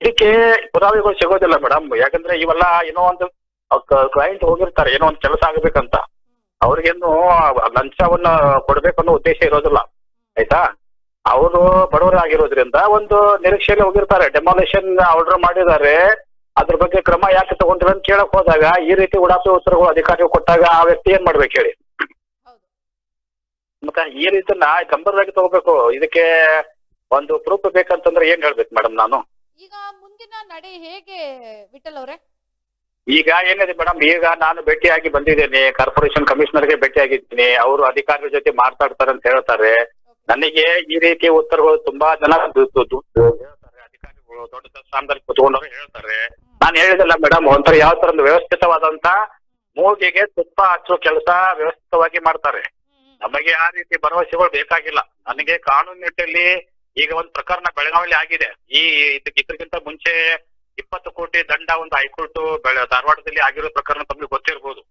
ಇದಕ್ಕೆ ಪುರಾವೆಗಳು ಸಿಗೋದಿಲ್ಲ ಮೇಡಮ್. ಯಾಕಂದ್ರೆ ಇವೆಲ್ಲ ಏನೋ ಒಂದು ಕ್ಲೈಂಟ್ ಹೋಗಿರ್ತಾರೆ, ಏನೋ ಒಂದು ಕೆಲಸ ಆಗ್ಬೇಕಂತ, ಅವ್ರಿಗೇನು ಲಂಚವನ್ನ ಕೊಡ್ಬೇಕನ್ನೋ ಉದ್ದೇಶ ಇರೋದಿಲ್ಲ. ಆಯ್ತಾ? ಅವರು ಬಡವರಾಗಿರೋದ್ರಿಂದ ಒಂದು ನಿರೀಕ್ಷೆಯಲ್ಲಿ ಹೋಗಿರ್ತಾರೆ, ಡೆಮಾಲಿಷನ್ ಆರ್ಡರ್ ಮಾಡಿದ್ದಾರೆ, ಅದ್ರ ಬಗ್ಗೆ ಕ್ರಮ ಯಾಕೆ ತಗೊಂಡ್ರಿ ಅಂತ ಕೇಳಕ್ ಹೋದಾಗ ಈ ರೀತಿ ಉಡಾಪೆ ಉತ್ತರಗಳು ಅಧಿಕಾರಿಗಳು ಕೊಟ್ಟಾಗ ಆ ವ್ಯಕ್ತಿ ಏನ್ ಮಾಡ್ಬೇಕು ಹೇಳಿ? ಮತ್ತೆ ಈ ರೀತಿನ ಗಂಭೀರವಾಗಿ ತಗೋಬೇಕು. ಇದಕ್ಕೆ ಒಂದು ಪ್ರೂಫ್ ಬೇಕಂತಂದ್ರೆ ಏನ್ ಹೇಳ್ಬೇಕು ಮೇಡಮ್ ನಾನು? ಈಗ ಮುಂದಿನ ನಡೆ ಹೇಗೆ ವಿಠಲ್ ಅವರೇ? ಈಗ ಏನಿದೆ ಮೇಡಮ್, ಈಗ ನಾನು ಭೇಟಿಯಾಗಿ ಬಂದಿದ್ದೇನೆ, ಕಾರ್ಪೊರೇಷನ್ ಕಮಿಷನರ್ಗೆ ಭೇಟಿಯಾಗಿದ್ದೀನಿ. ಅವರು ಅಧಿಕಾರಿಗಳ ಜೊತೆ ಮಾತಾಡ್ತಾರೆ ಅಂತ ಹೇಳ್ತಾರೆ. ನನಗೆ ಈ ರೀತಿ ಉತ್ತರಗಳು ತುಂಬಾ ಜನ ಹೇಳ್ತಾರೆ. ಅಧಿಕಾರಿಗಳು ದೊಡ್ಡ ಸ್ಥಾನದಲ್ಲಿ ಕುತ್ಕೊಂಡವ್ರು ಹೇಳ್ತಾರೆ. ನಾನು ಹೇಳಿದಲ್ಲ ಮೇಡಮ್, ಒಂಥರ ಯಾವ ತರ ವ್ಯವಸ್ಥಿತವಾದಂತ ಮೂಗಿಗೆ ತುಪ್ಪ ಹಚ್ಚುವ ಕೆಲಸ ವ್ಯವಸ್ಥಿತವಾಗಿ ಮಾಡ್ತಾರೆ. ನಮಗೆ ಆ ರೀತಿ ಭರವಸೆಗಳು ಬೇಕಾಗಿಲ್ಲ. ನನಗೆ ಕಾನೂನು ನಿಟ್ಟಿನಲ್ಲಿ ಈಗ ಒಂದು ಪ್ರಕರಣ ಬೆಳಗಾವಿಯಲ್ಲಿ ಆಗಿದೆ. ಇದಕ್ಕಿಂತ ಮುಂಚೆ 20 ಕೋಟಿ ದಂಡ ಒಂದು ಹೈಕೋರ್ಟ್ ಧಾರವಾಡದಲ್ಲಿ ಆಗಿರೋ ಪ್ರಕರಣ ತಮಗೆ ಗೊತ್ತಿರ್ಬೋದು.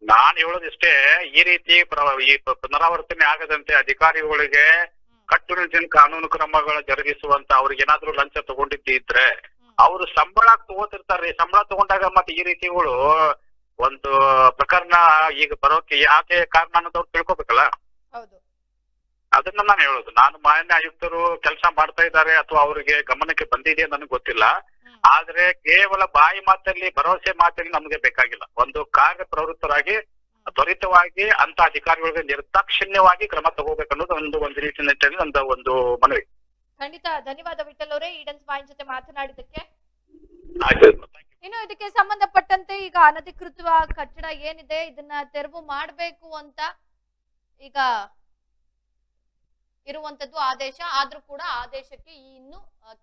ನಾನು ಹೇಳೋದಿಷ್ಟೇ, ಈ ರೀತಿ ಈ ಪುನರಾವರ್ತನೆ ಆಗದಂತೆ ಅಧಿಕಾರಿಗಳಿಗೆ ಕಟ್ಟುನಿಟ್ಟಿನ ಕಾನೂನು ಕ್ರಮಗಳ ಜರುಗಿಸುವಂತ ಅವ್ರಿಗೆ ಏನಾದ್ರು ಲಂಚ ತಗೊಂಡಿದ್ದಿದ್ರೆ ಅವರು ಸಂಬಳ ತಗೋತಿರ್ತಾರೆ. ಸಂಬಳ ತಗೊಂಡಾಗ ಮತ್ತೆ ಈ ರೀತಿಗಳು ಒಂದು ಪ್ರಕರಣ ಈಗ ಬರೋಕೆ ಯಾಕೆ ಕಾರಣ ಅನ್ನೋದವ್ರು ತಿಳ್ಕೊಬೇಕಲ್ಲ. ಅದನ್ನ ನಾನು ಹೇಳೋದು. ನಾನು ಮಾನ್ಯ ಆಯುಕ್ತರು ಕೆಲಸ ಮಾಡ್ತಾ ಇದ್ದಾರೆ ಅಥವಾ ಅವರಿಗೆ ಗಮನಕ್ಕೆ ಬಂದಿದೆ ನನಗೆ ಗೊತ್ತಿಲ್ಲ. ಆದ್ರೆ ಕೇವಲ ಬಾಯಿ ಮಾತಲ್ಲಿ, ಭರವಸೆ ಮಾತಲ್ಲಿ ನಮಗೆ ಬೇಕಾಗಿಲ್ಲ. ಒಂದು ಕಾರ್ಯ ಪ್ರವೃತ್ತರಾಗಿ ತ್ವರಿತವಾಗಿ ಅಂತ ಅಧಿಕಾರಿಗಳಿಗೆ ನಿರ್ದಾಕ್ಷಿಣ್ಯವಾಗಿ ಕ್ರಮ ತಗೋಬೇಕನ್ನೋದು ಒಂದು ರೀತಿ ನಿಟ್ಟಿನಲ್ಲಿ ನಂದು ಒಂದು ಮನವಿ. ಖಂಡಿತ ಧನ್ಯವಾದ ವಿಠಲ್ ಅವರೇ, ಈಡನ್ ಸ್ಮೈಲ್ ಜೊತೆ ಮಾತನಾಡಿದ್ದಕ್ಕೆ. ಇನ್ನು ಇದಕ್ಕೆ ಸಂಬಂಧಪಟ್ಟಂತೆ ಈಗ ಅನಧಿಕೃತ ಕಟ್ಟಡ ಏನಿದೆ ಇದನ್ನ ತೆರವು ಮಾಡಬೇಕು ಅಂತ ಈಗ ಇರುವಂತದ್ದು ಆದೇಶ. ಆದ್ರೂ ಕೂಡ ಆದೇಶಕ್ಕೆ ಇನ್ನು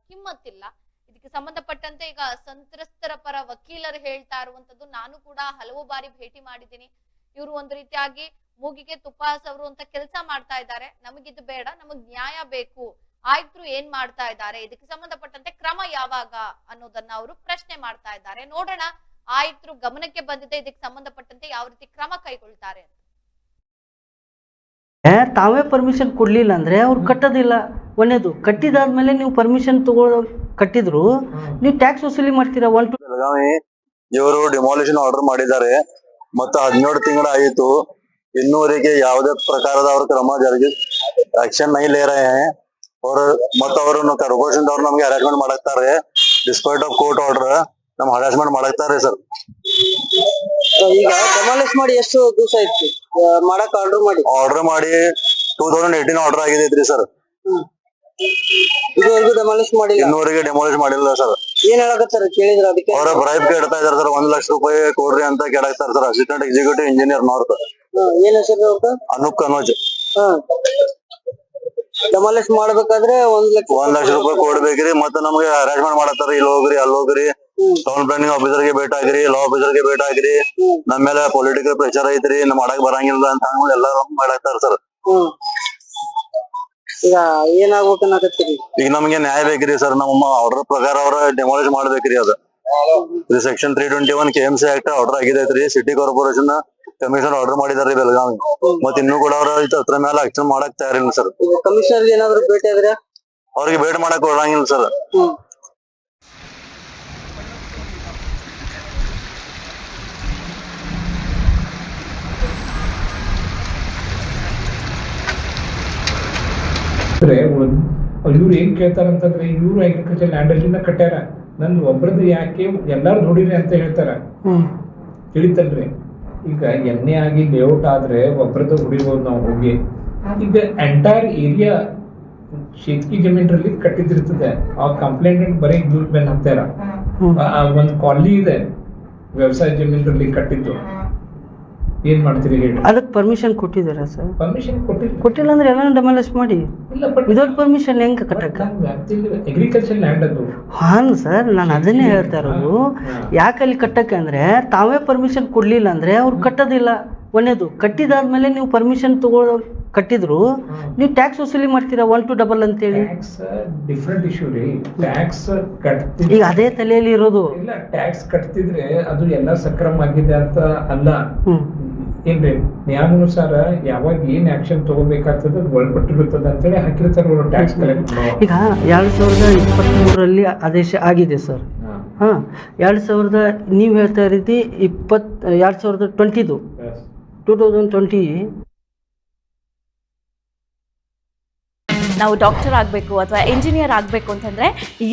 ಕಿಮ್ಮತ್ತಿಲ್ಲ. ಇದಕ್ಕೆ ಸಂಬಂಧಪಟ್ಟಂತೆ ಈಗ ಸಂತ್ರಸ್ತರ ಪರ ವಕೀಲರು ಹೇಳ್ತಾ ಇರುವಂತದ್ದು, ನಾನು ಕೂಡ ಹಲವು ಬಾರಿ ಭೇಟಿ ಮಾಡಿದ್ದೀನಿ. ಇವರು ಒಂದು ರೀತಿಯಾಗಿ ಮೂಗಿಗೆ ತುಪ್ಪ ಸವರುವಂತ ಕೆಲಸ ಮಾಡ್ತಾ ಇದ್ದಾರೆ. ನಮಗಿದು ಬೇಡ, ನಮಗ್ ನ್ಯಾಯ ಬೇಕು. ಆಯುಕ್ತರು ಏನ್ ಮಾಡ್ತಾ ಇದ್ದಾರೆ, ಇದಕ್ಕೆ ಸಂಬಂಧಪಟ್ಟಂತೆ ಕ್ರಮ ಯಾವಾಗ ಅನ್ನೋದನ್ನ ಅವರು ಪ್ರಶ್ನೆ ಮಾಡ್ತಾ ಇದ್ದಾರೆ. ನೋಡೋಣ ಆಯುಕ್ತರು ಗಮನಕ್ಕೆ ಬಂದಿದೆ, ಇದಕ್ಕೆ ಸಂಬಂಧಪಟ್ಟಂತೆ ಯಾವ ರೀತಿ ಕ್ರಮ ಕೈಗೊಳ್ತಾರೆ ಅಂತ. ತಾವೇ ಪರ್ಮಿಷನ್ ಕೊಡ್ಲಿಲ್ಲ ಅಂದ್ರೆ ಅವ್ರು ಕಟ್ಟೋದಿಲ್ಲ. ಒಂದೇದು ಕಟ್ಟಿದಾದ್ಮೇಲೆ ನೀವು ಪರ್ಮಿಷನ್ ಕಟ್ಟಿದ್ರು ನೀವು ಟ್ಯಾಕ್ಸ್ ವಸೂಲಿ ಮಾಡ್ತೀರಾ. ಬೆಳಗಾವಿ ಇವರು ಡಿಮಾಲಿಷನ್ ಆರ್ಡರ್ ಮಾಡಿದ್ದಾರೆ ಮತ್ತು 17 ತಿಂಗಳು ಆಯಿತು, ಇನ್ನೂವರೆಗೆ ಯಾವುದೇ ಪ್ರಕಾರದ ಅವ್ರ ಕ್ರಮ ಜರುಗಿ ಆಕ್ಷನ್ ನೈ ಲೇ ರಹೆ ಹೈ. ಮತ್ತು ಅವರನ್ನು ಕಾರ್ಪೊರೇಷನ್ ಅವ್ರು ನಮ್ಗೆ ಹರಾಸ್ಮೆಂಟ್ ಮಾಡಾಕ್ತಾರೆ. ಡಿಸ್ಪೈಟ್ ಆಫ್ ಕೋರ್ಟ್ ಆರ್ಡರ್ ನಮ್ ಹರಾಸ್ಮೆಂಟ್ ಮಾಡಾಕ್ತಾರೆ ಸರ್. ಈಗ ಡೆಮಾಲಿಷ್ ಮಾಡಿ ಎಷ್ಟು ದಿವಸ ಆಯ್ತು ಮಾಡಕ್ ಆರ್ಡರ್ ಮಾಡಿ 2018 ಆರ್ಡರ್ ಆಗಿದೈತ್ರಿ ಸರ್. ಇದುವರೆಗೂ ಡೆಮಾಲಿಷ್ ಮಾಡಿಲ್ಲ, ಇನ್ನೂವರೆಗೆ ಡೆಮಾಲಿಷ್ ಮಾಡಿಲ್ಲ ಸರ್. ಏನ್ ಹೇಳಕತ್ತಾರ ಕೇಳಿದ್ರ? ಅದಕ್ಕೆ ಅವರ ಬ್ರೈಬ್ ಕೇಳ್ತಾ ಇದಾರೆ ಸರ್. 1 ಲಕ್ಷ ರೂಪಾಯಿ ಕೊಡ್ರಿ ಅಂತ ಕೇಳಾಕ್ತಾರ sir. Assistant executive engineer north. ಏನ್ ಹೆಸರು ಅನೂಪ್ ಕನೋಜ್. ಡೆಮಾಲಿಷ್ ಮಾಡ್ಬೇಕಾದ್ರೆ 1 ಲಕ್ಷ ರೂಪಾಯಿ ಕೊಡ್ಬೇಕ್ರಿ. ಮತ್ತೆ ನಮ್ಗೆ ಹರಾಸ್ಮೆಂಟ್ ಮಾಡತ್ತಾರ. ಇಲ್ಲಿ ಹೋಗ್ರಿ, ಅಲ್ಲಿ ಹೋಗ್ರಿ, ಟೌನ್ ಪ್ಲಾನಿಂಗ್ ಆಫೀಸರ್ಗೆ ಭೇಟಿ ಆಗಿರಿ, ಲಾ ಆಫೀಸರ್ಗೆ ಭೇಟಿ ಆಗಿರಿ, ನಮ್ಮ ಮೇಲೆ ಪೊಲಿಟಿಕಲ್ ಪ್ರೆಷರ್ ಐತ್ರಿ, ನಮ್ ಮಾಡಕ್ ಬರಂಗಿಲ್ಲ ಅಂತ ಎಲ್ಲ ಮಾಡಾಕ್ತಾರ ಸರ್. ಈಗ ಏನಾಗ್ಬೇಕನ್ನಕತ್ತೀರಿ? ಈಗ ನಮ್ಗೆ ನ್ಯಾಯ ಬೇಕ್ರಿ ಸರ್. ನಮ್ಮ ಆರ್ಡರ್ ಪ್ರಕಾರ ಅವ್ರ ಡೆಮಾಲಿಷ್ ಮಾಡ್ಬೇಕ್ರಿ. ಅದ ಇದು ಸೆಕ್ಷನ್ 321 KMC ಆಕ್ಟ್ ಆರ್ಡರ್ ಆಗಿದೈತ್ರಿ. ಸಿಟಿ ಕಾರ್ಪೊರೇಷನ್ ಕಮಿಷನರ್ ಆರ್ಡರ್ ಮಾಡಿದಾರ್ರಿ ಬೆಳಗಾವಿ. ಮತ್ ಇನ್ನೂ ಕೂಡ ಅವ್ರ ಅದ್ರ ಮೇಲೆ ಆಕ್ಷನ್ ಮಾಡಕ್ ತಯಾರಿಲ್ಲ ಸರ್. ಕಮಿಷನರ್ ಏನಾದ್ರು ಭೇಟಿ ಆದ್ರೆ ಅವ್ರಿಗೆ ಭೇಟಿ ಮಾಡಕ್ ಬರಂಗಿಲ್ಲ ಸರ್. ಇವ್ರು ಏನ್ ಕೇಳ್ತಾರಂತಂದ್ರೆ, ಇವ್ರು ಅಗ್ರಿಕಲ್ಚರ್ ಲ್ಯಾಂಡ್ ಅಲ್ಲಿಂದ ಕಟ್ಟ್ಯಾರ, ನನ್ ಒಬ್ರದ್ದು ಯಾಕೆ ಎಲ್ಲಾರು ನೋಡಿರಿ ಅಂತ ಹೇಳ್ತಾರ. ತಿಳಿತಲ್ರಿ? ಈಗ ಎಣ್ಣೆ ಆಗಿ ಲೇಔಟ್ ಆದ್ರೆ ಒಬ್ರದ್ದು ಹೊಡಿಬಹುದು ನಾವು ಹೋಗಿ. ಈಗ ಎಂಟೈರ್ ಏರಿಯಾ ಶೇತ್ಕಿ ಜಮೀನ್ರಲ್ಲಿ ಕಟ್ಟಿದಿರ್ತದೆ. ಆ ಕಂಪ್ಲೇಂಟ್ ಬರೀ ಇವ್ರ ಮೇಲೆ ಹಾಕ್ತಾರ. ಒಂದ್ ಕಾಲನಿ ಇದೆ ವ್ಯವಸಾಯ ಜಮೀನ್ರಲ್ಲಿ ಕಟ್ಟಿದ್ದು. ಏನ್ ಮಾಡ್ತೀರಿ ಹೇಳಿ? ಅದಕ್ಕೆ ಪರ್ಮಿಷನ್ ಕೊಟ್ಟಿದಾರ ಸರ್? ಪರ್ಮಿಷನ್ ಕೊಟ್ಟಿಲ್ಲ ಅಂದ್ರೆ ಎಲ್ಲ ಡೆಮಾಲಿಷ್ ಮಾಡಿ. ಇಲ್ಲ, ಬಟ್ ವಿದೌಟ್ ಪರ್ಮಿಷನ್ ಹೆಂಗ್ ಕಟ್ಟಕ್ಕ? ಅಗ್ರಿಕಲ್ಚರ್ ಲ್ಯಾಂಡ್ ಅದು. ಹಾನ್ ಸರ್, ನಾನು ಅದನ್ನೇ ಹೇಳ್ತಾ ಇರೋದು. ಯಾಕೆ ಅಲ್ಲಿ ಕಟ್ಟಕ್ಕೆ ಅಂದ್ರೆ ತಾವೇ ಪರ್ಮಿಷನ್ ಕೊಡ್ಲಿಲ್ಲ ಅಂದ್ರೆ ಅವ್ರು ಕಟ್ಟೋದಿಲ್ಲ. ಒಂದೇದು ಕಟ್ಟಿದಾದ್ಮೇಲೆ ನೀವು ಪರ್ಮಿಷನ್ ಕಟ್ಟಿದ್ರು ನೀವು ಟ್ಯಾಕ್ಸ್ ವಸೂಲಿ ಮಾಡ್ತೀರಾ 1 to 2 ಅಂತೇಳಿ. ಡಿಫ್ರೆಂಟ್ ಇಶ್ಯೂ ರೀ. ಟ್ಯಾಕ್ಸ್ ಈಗ ಅದೇ ತಲೆಯಲ್ಲಿ ಇರೋದು. ಇಲ್ಲ, ಟ್ಯಾಕ್ಸ್ ಕಟ್ತಿದ್ರೆ ಅದು ಎಲ್ಲ ಸಕ್ರಮ ಆಗಿದೆ ಅಂತ ಅಲ್ಲ. ಏನ್ರಿ, ನಿಯಮಾನುಸಾರ ಯಾವಾಗ ಏನ್ ಆಕ್ಷನ್ ತಗೋಬೇಕಾಗ್ತದ ಒಳಪಟ್ಟಿರುತ್ತದೆ ಅಂತೇಳಿ ಹಾಕಿರ್ತಾರ ಟ್ಯಾಕ್ಸ್ ಕಲೆಕ್ಟ್. ಈಗ 2023 ಆದೇಶ ಆಗಿದೆ ಸರ್. 2000 ನೀವು ಹೇಳ್ತಾ ಇದ್ದೀರಿ 2020 2020 ನಾವು ಡಾಕ್ಟರ್ ಆಗಬೇಕು ಅಥವಾ ಇಂಜಿನಿಯರ್ ಆಗಬೇಕು ಅಂತಂದರೆ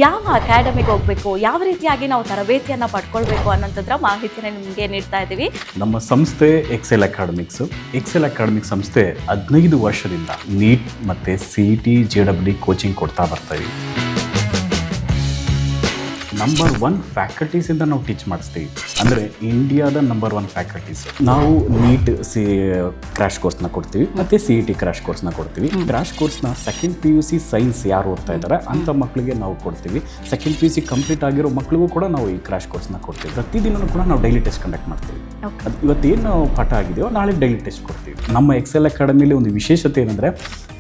ಯಾವ ಅಕಾಡೆಮಿಗೆ ಹೋಗಬೇಕು, ಯಾವ ರೀತಿಯಾಗಿ ನಾವು ತರಬೇತಿಯನ್ನು ಪಡ್ಕೊಳ್ಬೇಕು ಅನ್ನೋಂಥದ್ರ ಮಾಹಿತಿನ ನಿಮಗೆ ನೀಡ್ತಾ ಇದ್ದೀವಿ. ನಮ್ಮ ಸಂಸ್ಥೆ ಎಕ್ಸೆಲ್ ಅಕಾಡೆಮಿಕ್ ಸಂಸ್ಥೆ 15 ವರ್ಷದಿಂದ ನೀಟ್ ಮತ್ತು CET JEE ಕೋಚಿಂಗ್ ಕೊಡ್ತಾ ಬರ್ತೀವಿ. ನಂಬರ್ 1 ಫ್ಯಾಕಲ್ಟೀಸಿಂದ ನಾವು ಟೀಚ್ ಮಾಡಿಸ್ತೀವಿ. ಅಂದರೆ ಇಂಡಿಯಾದ ನಂಬರ್ 1 ಫ್ಯಾಕಲ್ಟೀಸ್. ನಾವು ನೀಟ್ ಕ್ರ್ಯಾಶ್ ಕೋರ್ಸ್ನ ಕೊಡ್ತೀವಿ ಮತ್ತು CET ಕ್ರ್ಯಾಶ್ ಕೋರ್ಸ್ನ ಕೊಡ್ತೀವಿ. ಕ್ರ್ಯಾಶ್ ಕೋರ್ಸ್ನ ಸೆಕೆಂಡ್ PUC ಸೈನ್ಸ್ ಯಾರು ಓದ್ತಾ ಇದ್ದಾರೆ ಅಂಥ ಮಕ್ಕಳಿಗೆ ನಾವು ಕೊಡ್ತೀವಿ. ಸೆಕೆಂಡ್ PUC ಕಂಪ್ಲೀಟ್ ಆಗಿರೋ ಮಕ್ಕಳಿಗೂ ಕೂಡ ನಾವು ಈ ಕ್ರ್ಯಾಶ್ ಕೋರ್ಸ್ನ ಕೊಡ್ತೀವಿ. ಪ್ರತಿದಿನವೂ ಕೂಡ ನಾವು ಡೈಲಿ ಟೆಸ್ಟ್ ಕಂಡಕ್ಟ್ ಮಾಡ್ತೀವಿ. ಅದು ಇವತ್ತೇನು ಪಾಠ ಆಗಿದೆಯೋ ನಾಳೆ ಡೈಲಿ ಟೆಸ್ಟ್ ಕೊಡ್ತೀವಿ. ನಮ್ಮ ಎಕ್ಸೆಲ್ ಅಕಾಡೆಮಿಲಿ ಒಂದು ವಿಶೇಷತೆ ಏನಂದರೆ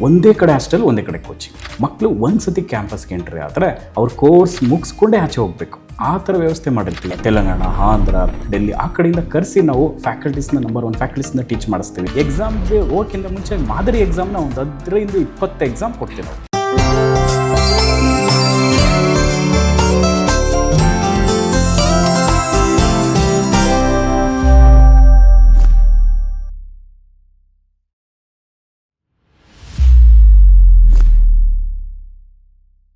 ಒಂದೇ ಕಡೆ ಹಾಸ್ಟೆಲ್, ಒಂದೇ ಕಡೆ ಕೋಚಿಂಗ್. ಮಕ್ಕಳು ಒಂದ್ಸತಿ ಕ್ಯಾಂಪಸ್ಗೆ ಎಂಟ್ರಿ ಆದರೆ ಅವ್ರ ಕೋರ್ಸ್ ಮುಗಿಸ್ಕೊಂಡೇ ಆಚೆ ಹೋಗಬೇಕು. ಆ ಥರ ವ್ಯವಸ್ಥೆ ಮಾಡಿರ್ತೀವಿ. ತೆಲಂಗಾಣ, ಆಂಧ್ರ, ಡೆಲ್ಲಿ ಆ ಕಡೆಯಿಂದ ಕರೆಸಿ ನಾವು ಫ್ಯಾಕಲ್ಟೀಸ್ನ ನಂಬರ್ 1 ಫ್ಯಾಕಲ್ಟೀಸ್ನ ಟೀಚ್ ಮಾಡಿಸ್ತೀವಿ. ಎಕ್ಸಾಮ್ಗೆ ಹೋಗೋಕ್ಕಿಂತ ಮುಂಚೆ ಮಾದರಿ ಎಕ್ಸಾಮ್ನ ಒಂದು 15-20 ಎಕ್ಸಾಮ್ ಕೊಡ್ತೀವಿ ನಾವು.